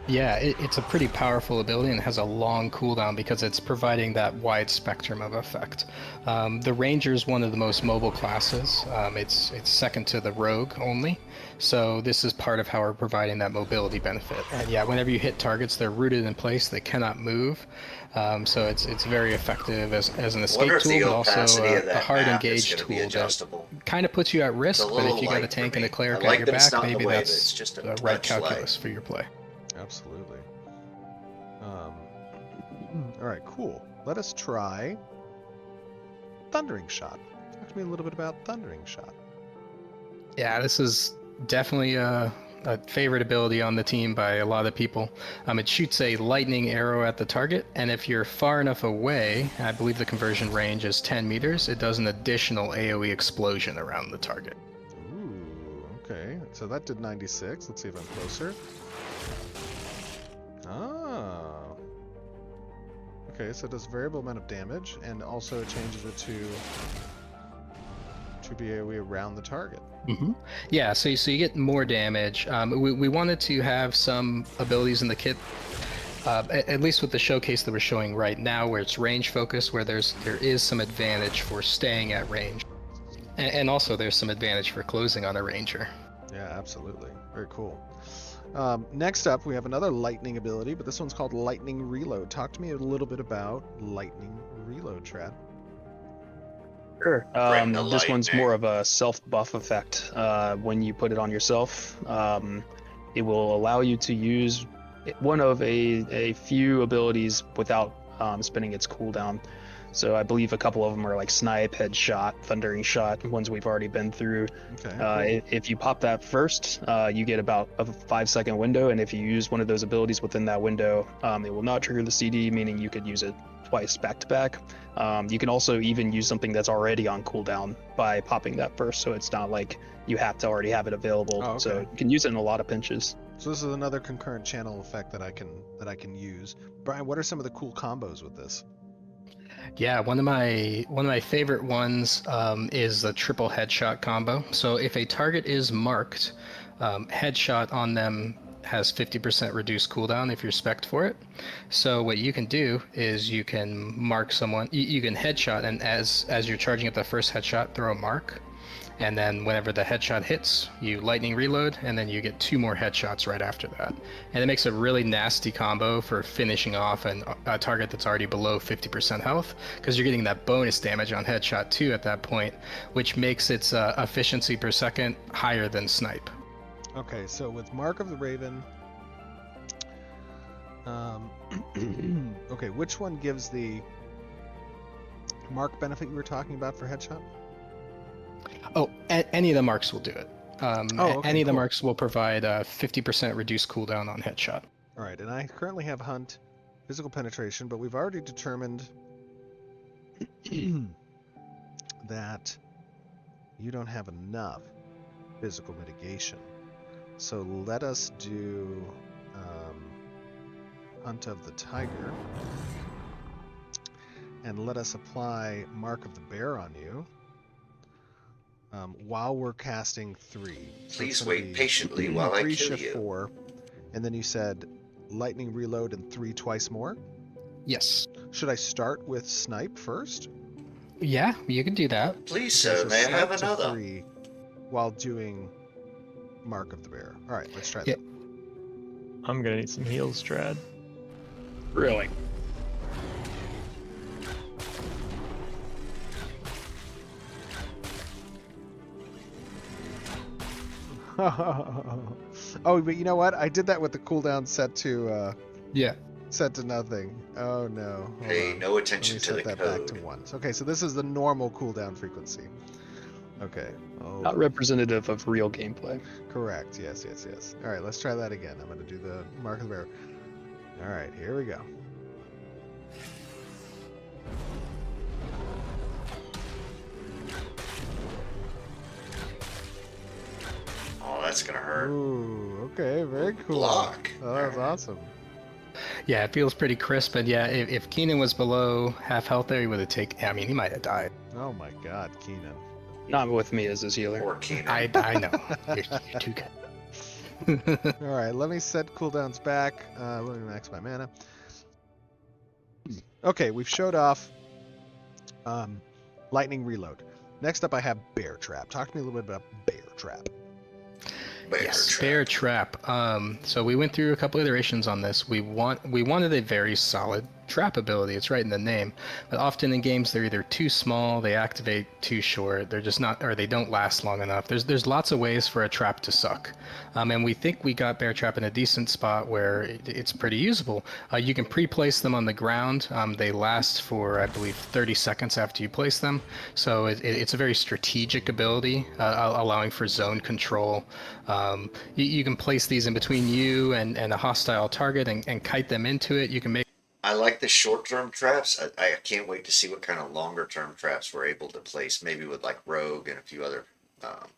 Yeah, it's a pretty powerful ability and has a long cooldown because it's providing that wide spectrum of effect. The Ranger is one of the most mobile classes. It's second to the Rogue only, so this is part of how we're providing that mobility benefit. And yeah, whenever you hit targets, they're rooted in place; they cannot move. So it's very effective as an escape Wonder if tool, the but also opacity of a that hard map is engage going to be tool that adjustable. kind of puts you at risk. It's a But if little you got a light for tank and me. a cleric I like at your that it's back, not in the maybe way, but that's it's just a the right touch light. calculus for your play. Absolutely. All right, cool. Let us try Thundering Shot. Talk to me a little bit about Thundering Shot. Yeah, this is definitely a favorite ability on the team by a lot of people. It shoots a lightning arrow at the target, and if you're far enough away, I believe the conversion range is 10 meters, it does an additional AoE explosion around the target. Ooh, okay. So that did 96. Let's see if I'm closer. Oh. Okay, so it does variable amount of damage, and also it changes it to be AoE around the target. Mm-hmm. Yeah, so you get more damage. We wanted to have some abilities in the kit, at least with the showcase that we're showing right now, where it's range focused, where there is some advantage for staying at range, and also there's some advantage for closing on a ranger. Yeah, absolutely. Very cool. Next up, we have another lightning ability, but this one's called Lightning Reload. Talk to me a little bit about Lightning Reload, Trad. Sure. Bring the This one's lightning. more of a self-buff effect. When you put it on yourself, it will allow you to use one of a few abilities without spending its cooldown. So I believe a couple of them are like Snipe, Headshot, Thundering Shot, ones we've already been through. Okay. If you pop that first, you get about a 5-second window, and if you use one of those abilities within that window, it will not trigger the CD, meaning you could use it twice back to back. You can also even use something that's already on cooldown by popping that first, so it's not like you have to already have it available. Oh, okay. So you can use it in a lot of pinches. So this is another concurrent channel effect that I can use. Brian, what are some of the cool combos with this? Yeah, one of my favorite ones is the triple headshot combo. So if a target is marked, headshot on them has 50% reduced cooldown if you're spec'd for it. So what you can do is you can mark someone, you can headshot, and as you're charging at the first headshot, throw a mark. And then whenever the headshot hits, you lightning reload, and then you get 2 more headshots right after that. And it makes a really nasty combo for finishing off a target that's already below 50% health, because you're getting that bonus damage on headshot too at that point, which makes its efficiency per second higher than Snipe. Okay, so with Mark of the Raven, okay, which one gives the mark benefit you were talking about for headshot? Oh, any of the marks will do it. Okay, any of the cool. marks will provide 50% reduced cooldown on headshot. All right, and I currently have Hunt, Physical Penetration, but we've already determined that you don't have enough physical mitigation. So let us do Hunt of the Tiger, and let us apply Mark of the Bear on you. While we're casting 3. So Please it's gonna wait be patiently while I 3 kill shift you. 4, and then you said lightning reload and 3 twice more. Yes. Should I start with Snipe first? Yeah, you can do that. Please, Okay, sir, so may I have Snipe to another? 3 while doing Mark of the Bear. All right, let's try Yeah. that. I'm gonna need some heals, Trad. Really? Oh, but you know what? I did that with the cooldown set to Yeah. nothing. Oh no. Hold Pay on. no Let me attention to set the that back to code. 1. Okay, so this is the normal cooldown frequency. Okay. Oh, Not representative of real gameplay. correct. Yes. All right, let's try that again. I'm going to do the Mark of the Bear. All right, here we go. Oh, that's gonna hurt. Ooh, okay, very cool. Block. Oh, that's awesome. Yeah, it feels pretty crisp, and yeah, if Keenan was below half health there, he would have taken. I mean, he might have died. Oh my God, Keenan. Not with me as his healer. Poor Keenan. I know. You're too good. All right, let me set cooldowns back. Let me max my mana. Okay, we've showed off lightning reload. Next up, I have bear trap. Talk to me a little bit about bear trap. Yes, bear trap. So we went through a couple iterations on this. We wanted a very solid trap ability. It's right in the name. But often in games they're either too small, they activate too short, they're just not, or they don't last long enough. There's lots of ways for a trap to suck. And we think we got bear trap in a decent spot where it's pretty usable. You can pre-place them on the ground. They last for, I believe, 30 seconds after you place them. So it's a very strategic ability, allowing for zone control. You can place these in between you and a hostile target and kite them into it. You can make I like the short-term traps. I can't wait to see what kind of longer-term traps we're able to place, maybe with like Rogue and a few other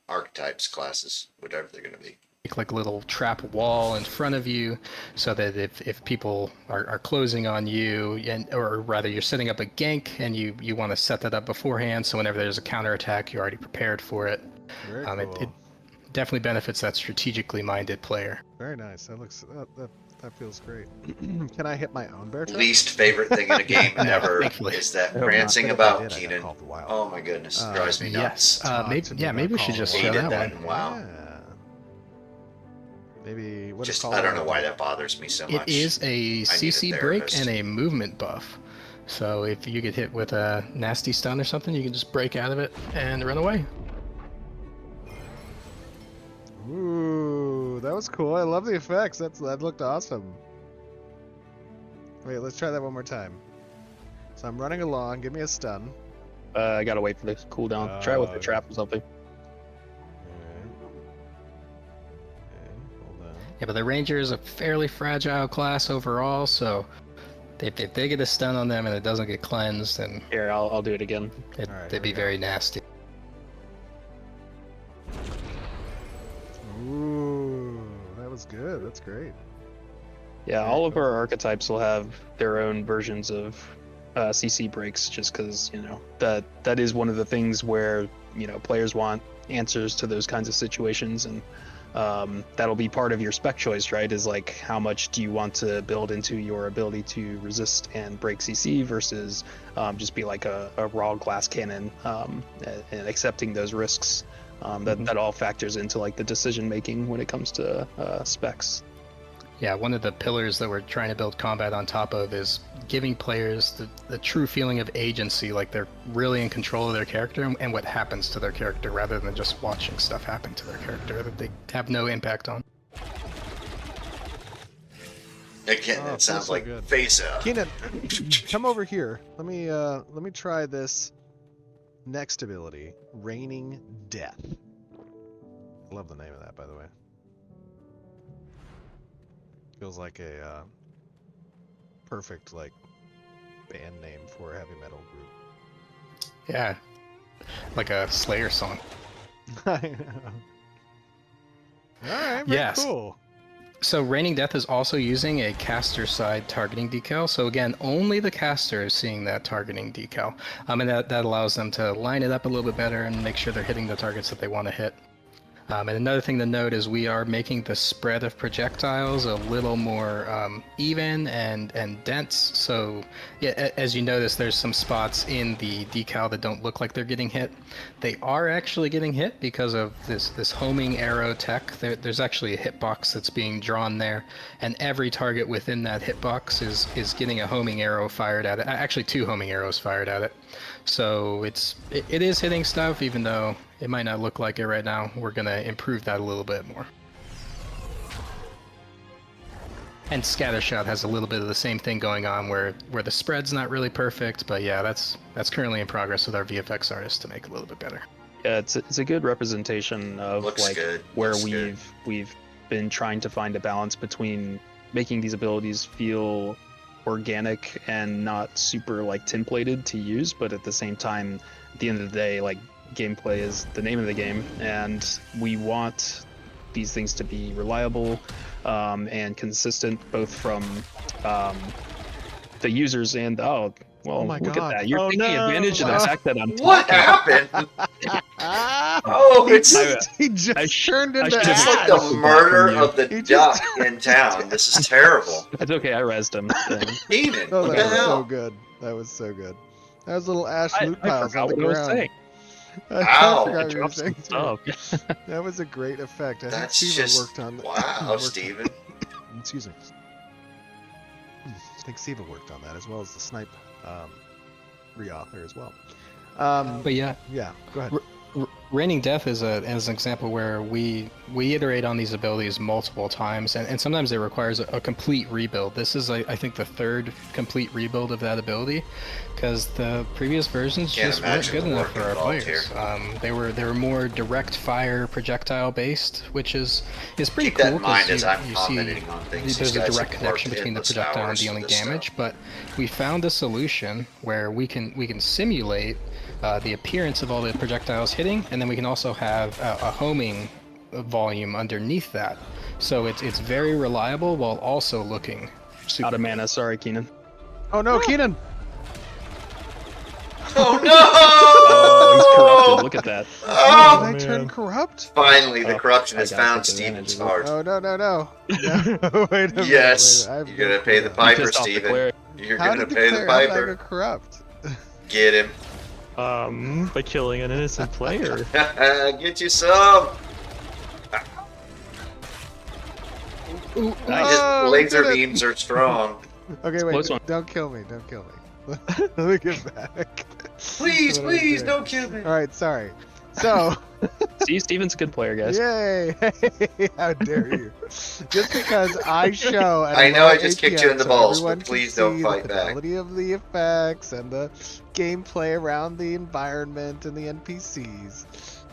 archetypes, classes, whatever they're going to be. like a little trap wall in front of you so that if people are closing on you, or rather you're setting up a gank and you want to set that up beforehand, so whenever there's a counterattack, you're already prepared for it. Very cool. It definitely benefits that strategically minded player. Very nice. That looks that feels great. Can I hit my own bear trap? Least favorite thing in a game ever Thankfully. is that I hope not. prancing But if I about, did, I got Keenan. called the wild. Oh my goodness, it drives me nuts. Yes. Maybe we should just show Hated that that one. in WoW. Yeah. Maybe what is Just called I don't know a- why that bothers me so It much. is a CC break therapist. and a movement buff. So if you get hit with a nasty stun or something, you can just break out of it and run away. Ooh, that was cool. I love the effects. That looked awesome. Wait, let's try that one more time. So I'm running along. Give me a stun. I gotta wait for the cooldown. Try with the trap or something. Alright. Okay, hold on. Yeah, but the Ranger is a fairly fragile class overall, so if they get a stun on them and it doesn't get cleansed, then Here, I'll do it again. Alright, here they'd we be go. very nasty. Ooh, that was good. That's great. Yeah, Very all of cool. our archetypes will have their own versions of CC breaks, just because that is one of the things where players want answers to those kinds of situations, and that'll be part of your spec choice, right? Is like how much do you want to build into your ability to resist and break CC versus just be like a raw glass cannon, and accepting those risks. That all factors into like the decision making when it comes to specs. Yeah, one of the pillars that we're trying to build combat on top of is giving players the true feeling of agency, like they're really in control of their character and what happens to their character, rather than just watching stuff happen to their character that they have no impact on. Again, Oh, that feels sounds so like good. face up. Keenan, come over here. Let me try this next ability, Raining Death. I love the name of that, by the way. Feels like a perfect like band name for a heavy metal group. Yeah, like a Slayer song. I know. All right, very Yes. cool. So Raining Death is also using a caster side targeting decal. So again, only the caster is seeing that targeting decal. And that allows them to line it up a little bit better and make sure they're hitting the targets that they want to hit. And another thing to note is we are making the spread of projectiles a little more even and dense. So yeah, as you notice, there's some spots in the decal that don't look like they're getting hit. They are actually getting hit because of this homing arrow tech. There's actually a hitbox that's being drawn there, and every target within that hitbox is getting a homing arrow fired at it. Actually, 2 homing arrows fired at it. So it is hitting stuff, even though it might not look like it right now. We're gonna improve that a little bit more. And Scattershot has a little bit of the same thing going on, where the spread's not really perfect, but yeah, that's currently in progress with our VFX artist to make it a little bit better. Yeah, it's a good representation of Looks like good. where Looks good. we've been trying to find a balance between making these abilities feel organic and not super like templated to use, but at the same time, at the end of the day, like gameplay is the name of the game, and we want these things to be reliable and consistent, both from the users and Oh my look God. at that, you're Oh, taking no. advantage of the fact that I'm What talking. happened? Oh, it's He just I turned into should've it's like ash. the expected that murder from you. of the He duck just in town. This is terrible. It's okay. I rezzed him. Keenan, Oh, what that the was so hell? good. That was so good. That was little ash I loot piles forgot on the what I was ground. saying. I Ow. forgot I what you were dropped saying some too. stuff. That was a great effect. I think That's Steve just worked on that. wow, worked- Steven. Excuse me. I think Siva worked on that as well as the snipe re-author as well. But yeah, Yeah, go ahead. Raining Death is an example where we iterate on these abilities multiple times, and sometimes it requires a complete rebuild. This is, I think, the third complete rebuild of that ability, because the previous versions Can't just weren't imagine good the enough work for our involved players. They were more direct fire projectile based, which is pretty Keep cool. that in mind 'cause as I'm you commenting on things. there's These a guys direct have connection worked between the endless projectile and hours for dealing this damage, stuff. but we found a solution where we can simulate the appearance of all the projectiles hitting, and then we can also have a homing volume underneath that. So it's very reliable while also looking super. Out of mana. Sorry, Keenan. Oh no, Keenan! Oh Oh, he's corrupted. no! Look at that. Oh, Oh! did I turn man. corrupt? Finally, the Oh, corruption I has gotta found take advantage Steven's of it. heart. Oh no, no, no. No, wait a minute. Yes, wait a minute. you gotta pay the He piper, pissed off the Steven. cleric. You're How gonna did pay the Claire- how did I piper. go corrupt? Get him. By killing an innocent player. Get you some. Ooh, His Oh, we laser did it. beams are strong. Okay, wait. Close one. Don't kill me. Don't kill me. Let me get back. Please, What am I please, doing? don't kill me. All right, sorry. So, See, Steven's a good player, guys. yay! How dare you? Just because I show. At a I know I low just kicked you in the APM, so balls, everyone but can please don't see fight the back. fidelity of the effects and the gameplay around the environment and the NPCs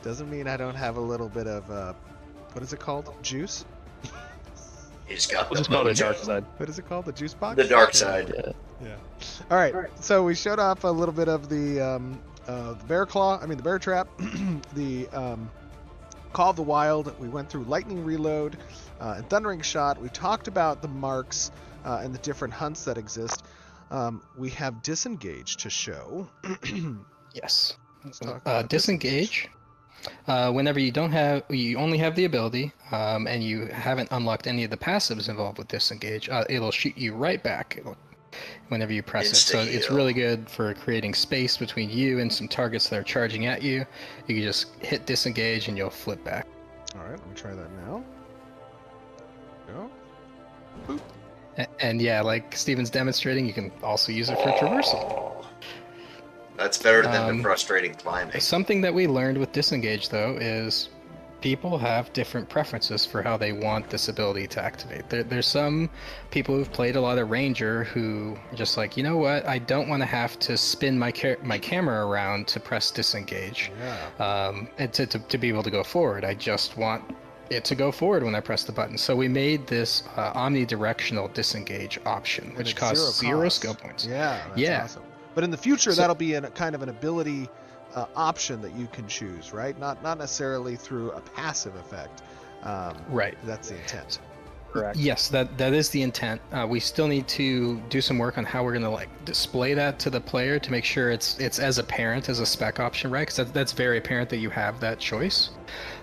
doesn't mean I don't have a little bit of what is it called? Juice? He's got We'll the just call it mojo. dark side. What is it called? The juice box? The dark side. Yeah. Yeah. All right. So we showed off a little bit of the bear claw. I mean the bear trap. The Call of the Wild. We went through lightning reload and thundering shot. We talked about the marks and the different hunts that exist. We have disengage to show. yes. Let's talk about Disengage. Whenever you only have the ability, and you haven't unlocked any of the passives involved with disengage, it'll shoot you right back whenever you press it. So it's Insta-heal. really good for creating space between you and some targets that are charging at you. You can just hit disengage and you'll flip back. All right. Let me try that now. Go. And yeah, like Steven's demonstrating, you can also use it for traversal. Oh, that's better than the Um, frustrating climbing. Something that we learned with disengage though is people have different preferences for how they want this ability to activate. There's some people who've played a lot of Ranger who are just like, you know what, I don't want to have to spin my camera around to press disengage, Yeah. and to be able to go forward. I just want it to go forward when I press the button. So we made this omnidirectional disengage option, And which it's costs zero zero cost. skill points. Yeah. That's Yeah. awesome. But in the future, So- that'll be a kind of an ability option that you can choose, right? Not necessarily through a passive effect. Right. That's the intent. Correct. Yes, that is the intent. We still need to do some work on how we're gonna like display that to the player to make sure it's as apparent as a spec option, right? Because that's very apparent that you have that choice.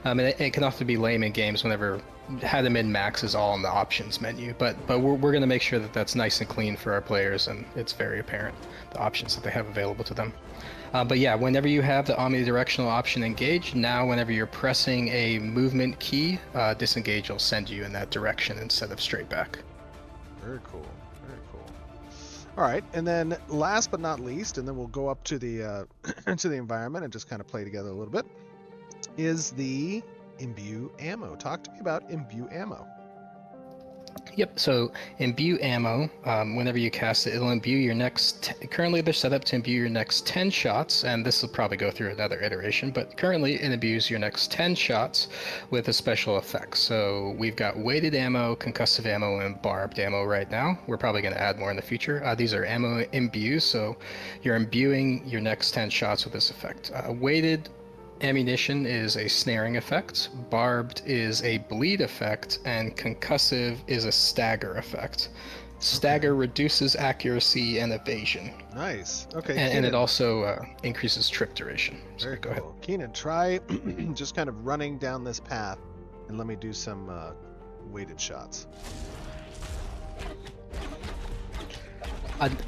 And it can often be lame in games whenever how to min max is all in the options menu. But we're gonna make sure that that's nice and clean for our players, and it's very apparent the options that they have available to them. But yeah, whenever you have the omnidirectional option engaged, now whenever you're pressing a movement key, disengage will send you in that direction instead of straight back. Very cool. Very cool. All right, and then last but not least, and then we'll go up to the to the environment and just kind of play together a little bit, is the imbue ammo. Talk to me about imbue ammo. Yep, so imbue ammo, whenever you cast it, it'll imbue your currently they're set up to imbue your next 10 shots, and this will probably go through another iteration, but currently it imbues your next 10 shots with a special effect. So we've got weighted ammo, concussive ammo, and barbed ammo right now. We're probably going to add more in the future. These are ammo imbues, so you're imbuing your next 10 shots with this effect. Weighted ammunition is a snaring effect, barbed is a bleed effect, and concussive is a stagger effect. Stagger reduces accuracy and evasion, Nice. Okay. and it Keenan. also increases trip duration. So Very go ahead. cool. Keenan, try just kind of running down this path and let me do some weighted shots.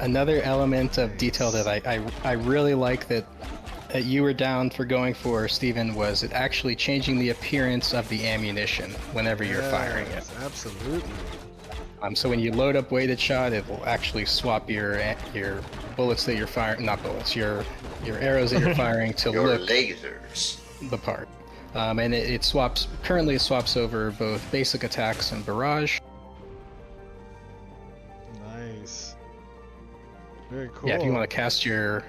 Another element of detail that I really like that you were down for going for, Stephen, was it actually changing the appearance of the ammunition whenever you're firing it. Yes, absolutely. So when you load up weighted shot, it will actually swap your bullets that you're firing, not bullets, your arrows that you're firing to Your look lasers. the part. And it swaps, currently it swaps over both basic attacks and barrage. Nice. Very cool. Yeah, if you want to cast your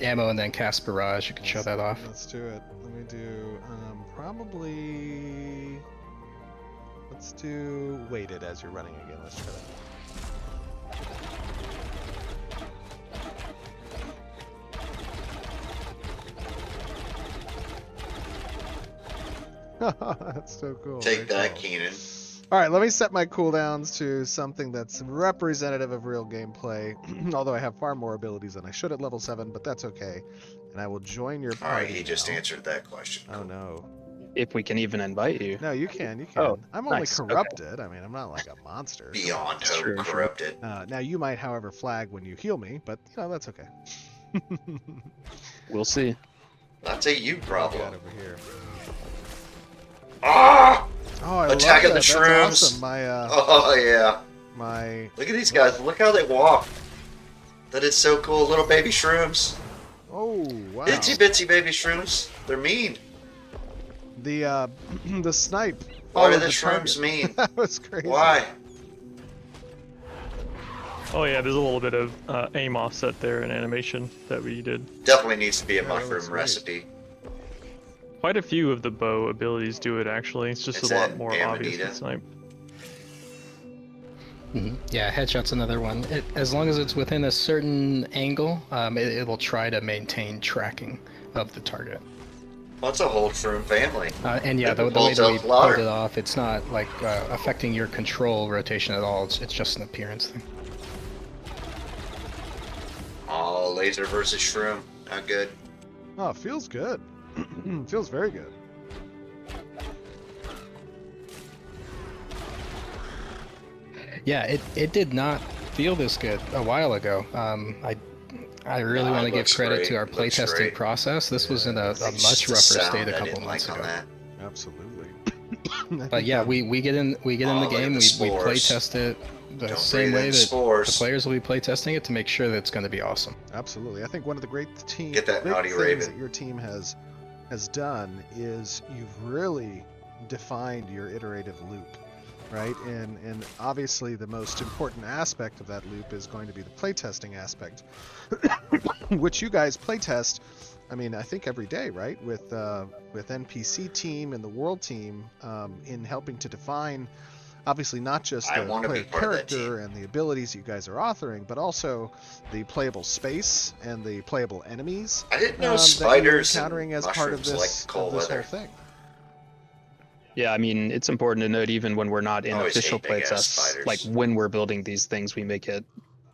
ammo and then cast barrage, you can show that off. Let's do it. Let me do probably. Let's do weighted as you're running again. Let's try that. That's so cool. Take Very that, cool. Keenan. All right, let me set my cooldowns to something that's representative of real gameplay. Although I have far more abilities than I should at level 7, but that's okay. And I will join your All right, party. he just now. answered that question. Oh no. If we can even invite you. No, you can. You can. Oh, I'm only nice, okay. corrupted. I mean, I'm not like a monster. Beyond That's hope, true, true. corrupted. Now you might, however, flag when you heal me, but you know that's okay. We'll see. That's a you Got problem. over here. Ah! Oh, I Attack love of the that. Shrooms. That's awesome. Oh yeah. My. Look at these guys. Look how they walk. That is so cool. Little baby shrooms. Oh wow. Itsy bitsy baby shrooms. They're mean. The the snipe. Why do followed the the shrooms target. mean? That was crazy. Why? Oh yeah, there's a little bit of aim offset there in animation that we did. Definitely needs to be a Yeah, that looks mushroom great. recipe. Quite a few of the bow abilities do it actually. It's just It's a lot that more obvious Amanita. with snipe. Yeah, headshot's another one. As long as it's within a certain angle, it'll try to maintain tracking of the target. Well, it's a whole shroom family. And yeah, Like the way that we Bullseye pulled it off, it's not like affecting your control rotation at all. It's just an appearance thing. Oh, laser versus shroom. Not good. Oh, it feels good. Feels very good. Yeah, it did not feel this good a while ago. I really No, want to it give looks credit great. to our It looks playtesting great. process. This was in a It's much just the rougher sound state a I couple didn't months like ago. on that. Absolutely. But yeah, we get in Oh, the look at game. the We play spores. test it the Don't same breathe way in that the spores. players will be play testing it to make sure that it's going to be awesome. Absolutely. I think one of the great Get that great naughty things raven. that your team has done is you've really defined your iterative loop, right? And obviously the most important aspect of that loop is going to be the playtesting aspect, which you guys playtest. I mean, I think every day, right? With NPC team and the world team, in helping to define, obviously not just I the wanna be player part of that character and the abilities you guys are authoring, but also the playable space and the playable enemies. I didn't know That spiders you're encountering and as part of mushrooms this, like cold whole weather. thing. Yeah, I mean, it's important to note even when we're not in Always official hate big-ass playtests, spiders. like when we're building these things, we make it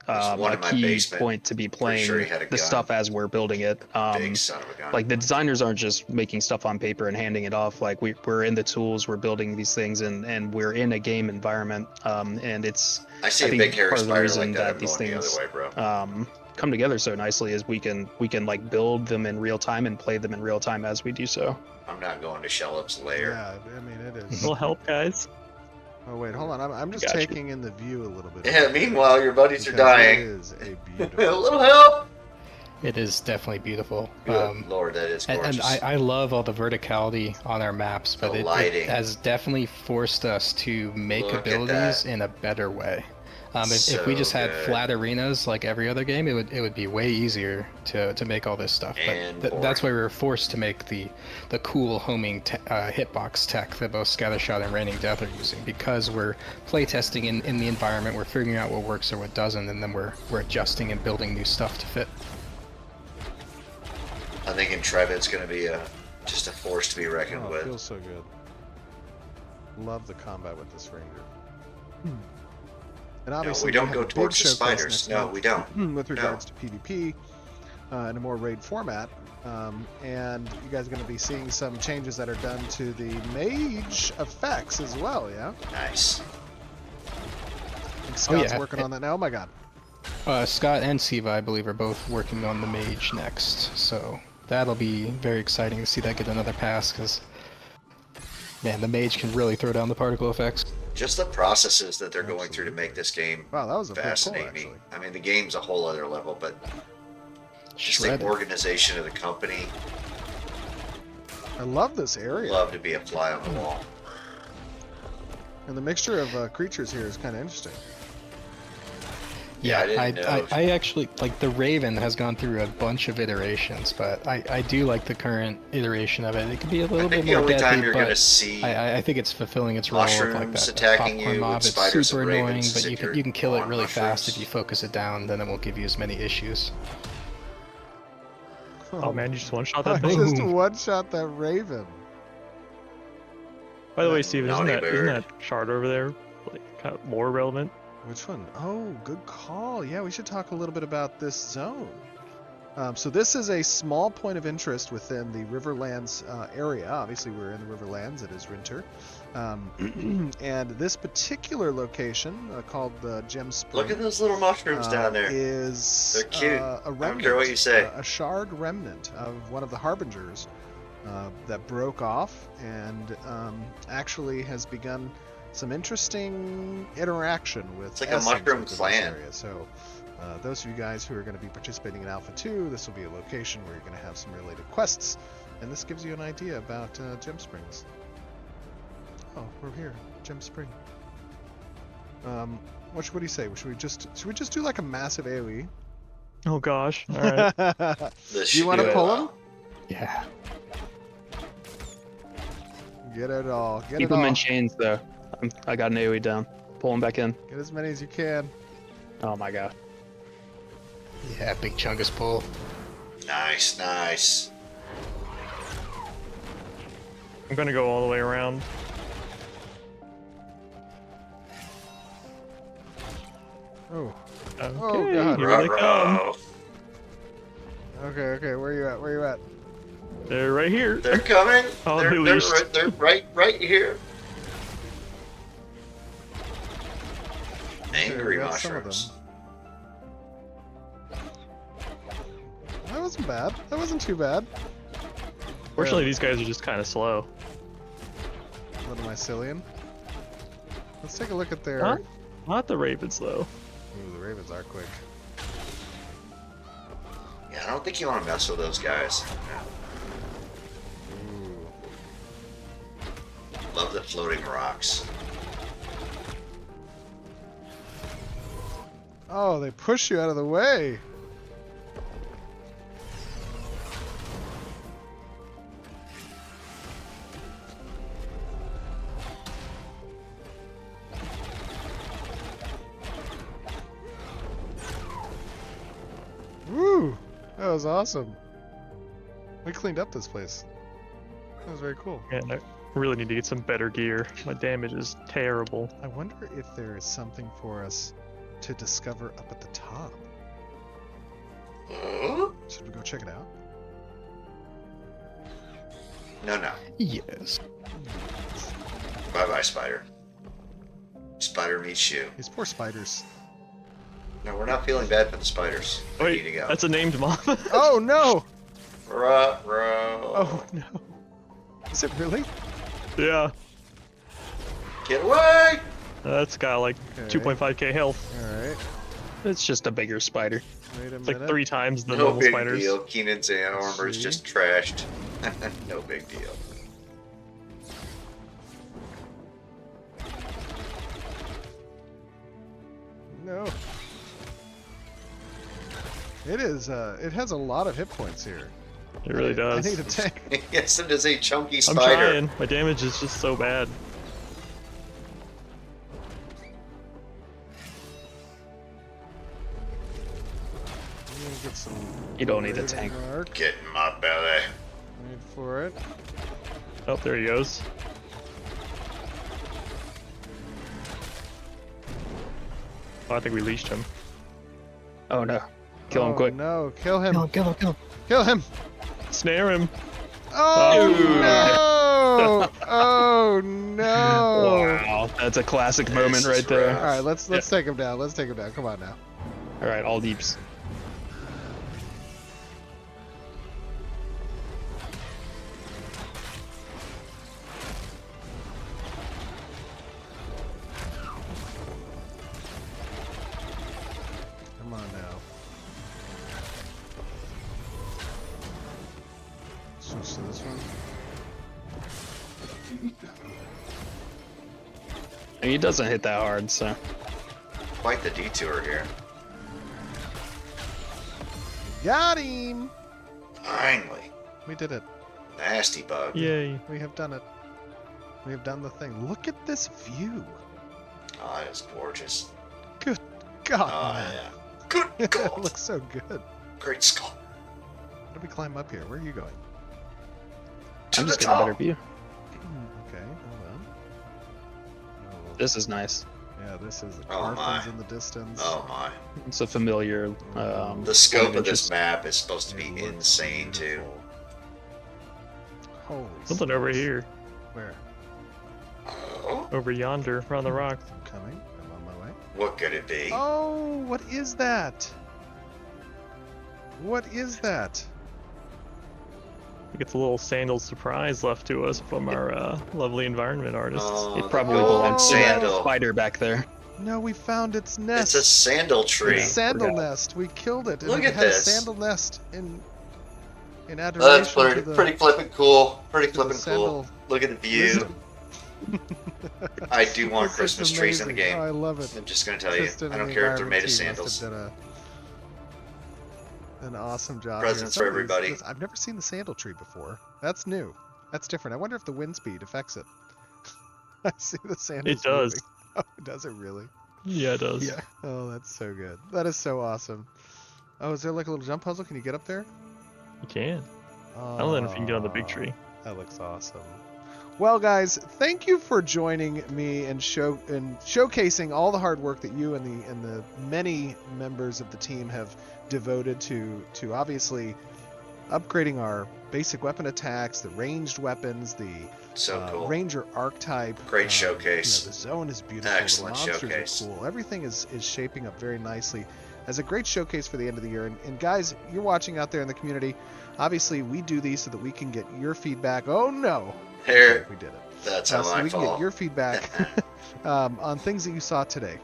There's one a in my key basement. point to be Pretty playing sure he had a the gun. stuff as we're building it. Big son of a gun. Like the designers aren't just making stuff on paper and handing it off. Like we're in the tools, we're building these things, and we're in a game environment. And it's I see I a think big hairy part of the spider reason like that. that I'm these going the things other way, bro. come together so nicely is we can like build them in real time and play them in real time as we do so. I'm not going to Shellup's lair. Yeah, I mean it is. It'll help, guys. Oh wait, hold on. I'm just Got you. taking in the view a little bit. Yeah, meanwhile, your buddies are because It dying. is a A beautiful. little help. It is definitely beautiful. Good Lord, that is gorgeous. And I love all the verticality on our maps, but The it lighting. has definitely forced us to make Look at abilities that. in a better way. If we So just had good. flat arenas like every other game, it would be way easier to make all this stuff. And But that's why boring. we were forced to make the cool homing hitbox tech that both Scattershot and Raining Death are using, because we're playtesting in the environment, we're figuring out what works or what doesn't, and then we're adjusting and building new stuff to fit. I think Intrepid's going to be just a force to be reckoned Oh, it with. feels so good. Love the combat with this ranger. And obviously, we don't have go a big towards the showcase spiders. next No, month we don't. with regards to PvP in a more raid format. And you guys are going to be seeing some changes that are done to the mage effects as well, yeah? Nice. I think Scott's yeah. working on that now. Oh my god. Scott and Siva, I believe, are both working on the mage next, so that'll be very exciting to see that get another pass, because, man, the mage can really throw down the particle effects. Just the processes that they're going through to make this game Wow, that was a big pull, fascinate me. actually. I mean, the game's a whole other level, but just the Shredded. organization of the company. I love this area. Love to be a fly on the wall. And the mixture of creatures here is kind of interesting. Yeah, I I, didn't know. I actually, like, the Raven has gone through a bunch of iterations, but I do like the current iteration of it. It could be a I little think bit the more only time deadly, you're going to but see I think it's fulfilling its role of, like, mushrooms that attacking popcorn you mob. with It's spiders super and annoying, ravens but is you if can, you're you can kill it on really fast mushrooms. if you focus it down, then it won't give you as many issues. Oh man, you just one shot I that thing. just one-shot that raven. By the way, Steven, isn't Naughty isn't bird. that shard over there like kind of more relevant? Which one? Oh, good call. Yeah, we should talk a little bit about this zone. So this is a small point of interest within the Riverlands area. Obviously, we're in the Riverlands. It is winter. And this particular location, called the Gem Spring, Look at those little mushrooms down there. is They're cute. a I don't remnant, care what you say. a shard remnant of one of the Harbingers that broke off and actually has begun some interesting interaction with It's like a Essence mushroom within this clan. area. So those of you guys who are going to be participating in Alpha 2, this will be a location where you're going to have some related quests, and this gives you an idea about Gem Springs. Oh, we're here, Gem Spring. What do you say? Should we just do like a massive AoE? Oh gosh. All right. This Do you should want to go pull well. him? Yeah. Get it all. Get Keep it them all. in chains though. I got an AoE down. Pull them back in. Get as many as you can. Oh my god. Yeah, big chungus pull. Nice, nice. I'm gonna go all the way around. Oh. Okay, God. here they come. Ruh-roh. Okay. Where you at? Where you at? They're right here. They're coming. Oh, they're, they they're, leashed. right, they're right here. Angry Okay, that's some of mushrooms. That wasn't bad. That wasn't too bad. Fortunately, these guys are just kind of slow. Little mycelium. Let's take a look at their. Huh? Not the ravens though. Ooh, the ravens are quick. Yeah, I don't think you want to mess with those guys. Ooh. Love the floating rocks. Oh, they push you out of the way. Woo! That was awesome. We cleaned up this place. That was very cool. Man, I really need to get some better gear. My damage is terrible. I wonder if there is something for us to discover up at the top. Should we go check it out? No. Yes. Bye-bye, spider. Spider meets you. These poor spiders. No, we're not feeling bad for the spiders. They Wait, need to go. that's a named mob. Oh no! Ruh-roh. Oh no. Is it really? Yeah, Get away! that's got like Okay. 2.5k health. Alright. It's just a bigger spider. Wait a It's minute. like 3 times the No normal big spiders. deal. Keenan's armor is See? just trashed. No big deal. No. It is, it has a lot of hit points here. It really does. I need a tank. Yes, it is a chunky I'm spider. trying. My damage is just so bad. I'm gonna get some You don't need a raven tank. mark. Get in my belly. Wait for it. Oh, there he goes. Oh, I think we leashed him. Oh no. Kill him Oh, quick. no, kill him. Kill him, kill him, kill him. Kill him. Snare him. Oh, Dude. no. Oh, no. Wow. That's a classic moment This is right there. rough. All right, let's take him down. Let's take him down. Come on now. All right, all deeps. Come on now. Switch to this one. I mean, he doesn't hit that hard, so. Quite the detour here. Got him. Finally. We did it. Nasty bug. Yay. We have done it. We have done the thing. Look at this view. Oh, that is gorgeous. God, Oh, man. yeah. Good it God. looks so good. Great skull. How do we climb up here? Where are you going? To I'm the just getting a better top. view. Okay, hold on. Oh, This is nice. yeah, this is the Oh, my. Carthons in the distance. Oh, my. It's a familiar. The point scope of interest. this map is supposed to be It looks insane, too. beautiful. Holy Something over smokes. here. Where? Oh, Over yonder, around the rock. I'm coming. I'm on my way. what could it be? Oh, what is that? What is that? I think it's a little sandal surprise left to us from our lovely environment artists. Oh, It the probably golden belongs to that sandal. spider back there. No, we found its nest. It's a sandal tree. It's a sandal forgot. nest. We killed it. And Look it at had this. a sandal nest in adoration That's to pretty, the, pretty flippin' cool. Pretty to the flippin' cool. sandal Look at the view. wisdom. I do want This is Christmas trees in the amazing. game. Oh, I love it. I'm just gonna tell you. Kristen I and don't the care if they're made of environment team must sandals. have done an awesome job. Presents here. for everybody. I've never seen the sandal tree before. That's new. That's different. I wonder if the wind speed affects it. I see the sandals. It does. moving. Oh, does it really? Yeah, it does. Yeah. Oh, that's so good. That is so awesome. Oh, is there like a little jump puzzle? Can you get up there? You can. I don't know if you can get on the big tree. That looks awesome. Well, guys, thank you for joining me and showcasing all the hard work that you and the many members of the team have devoted to obviously upgrading our basic weapon attacks, the ranged weapons, the So cool. Ranger archetype. Great showcase. The zone is beautiful. Excellent the monsters showcase. are cool. Everything is shaping up very nicely as a great showcase for the end of the year. And guys, you're watching out there in the community. Obviously, we do these so that we can get your feedback. Oh no! Here, We did it. that's So how I we can get fall. your feedback on things that you saw today.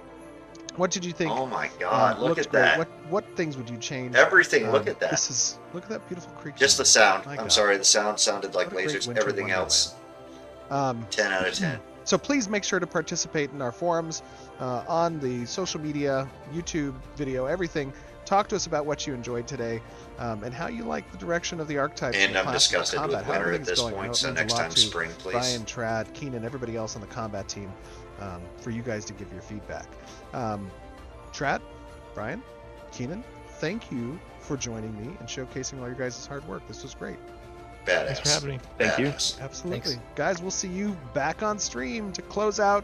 What did you think? Oh my God! Look looked at great? that. What things would you change? Everything. Look at that. Look at that beautiful creek. Just the sound. sound. My I'm God. sorry, the sound sounded like What a great lasers. winter Everything else, 10 out of 10. So please make sure to participate in our forums, on the social media, YouTube video, everything. Talk to us about what you enjoyed today, and how you like the direction of the archetypes. And in I'm classical disgusted combat, with how winter at everything's this going. I know point, it so means a next lot time to spring, please. Brian, Trad, Keenan, everybody else on the combat team, for you guys to give your feedback. Trad, Brian, Keenan, thank you for joining me and showcasing all your guys' hard work. This was great. Badass. Thanks for having me. Thank you. Badass. Absolutely. Thanks. Guys, we'll see you back on stream to close out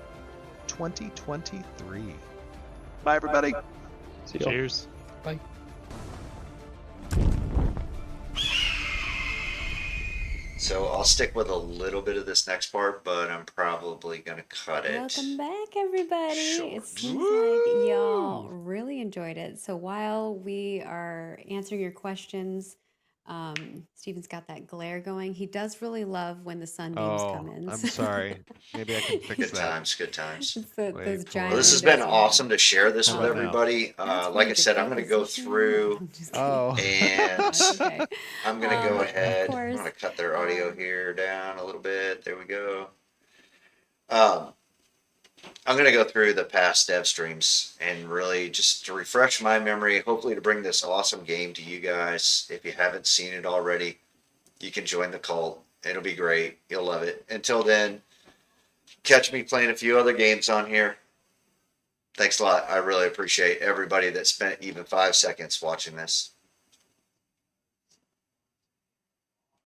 2023. Bye, everybody. See y'all. Cheers. Bye. So I'll stick with a little bit of this next part, but I'm probably gonna cut it. Welcome back, everybody. Short. It seems like y'all really enjoyed it. So while we are answering your questions, Steven's got that glare going. He does really love when the sunbeams come in. I'm so- sorry. Maybe I can fix Good that. times, good times. It's Wait those for it. giant Well, this has been windows. awesome to share this How with about now? everybody. That's Like really I good said, I'm gonna go position. through I'm just kidding. Oh. and Okay. I'm gonna go Of ahead. I'm course. gonna cut their audio Um, here down a little bit. There we go. I'm gonna go through the past dev streams and really just to refresh my memory, hopefully to bring this awesome game to you guys. If you haven't seen it already, you can join the cult. It'll be great. You'll love it. Until then, catch me playing a few other games on here. Thanks a lot. I really appreciate everybody that spent even 5 seconds watching this.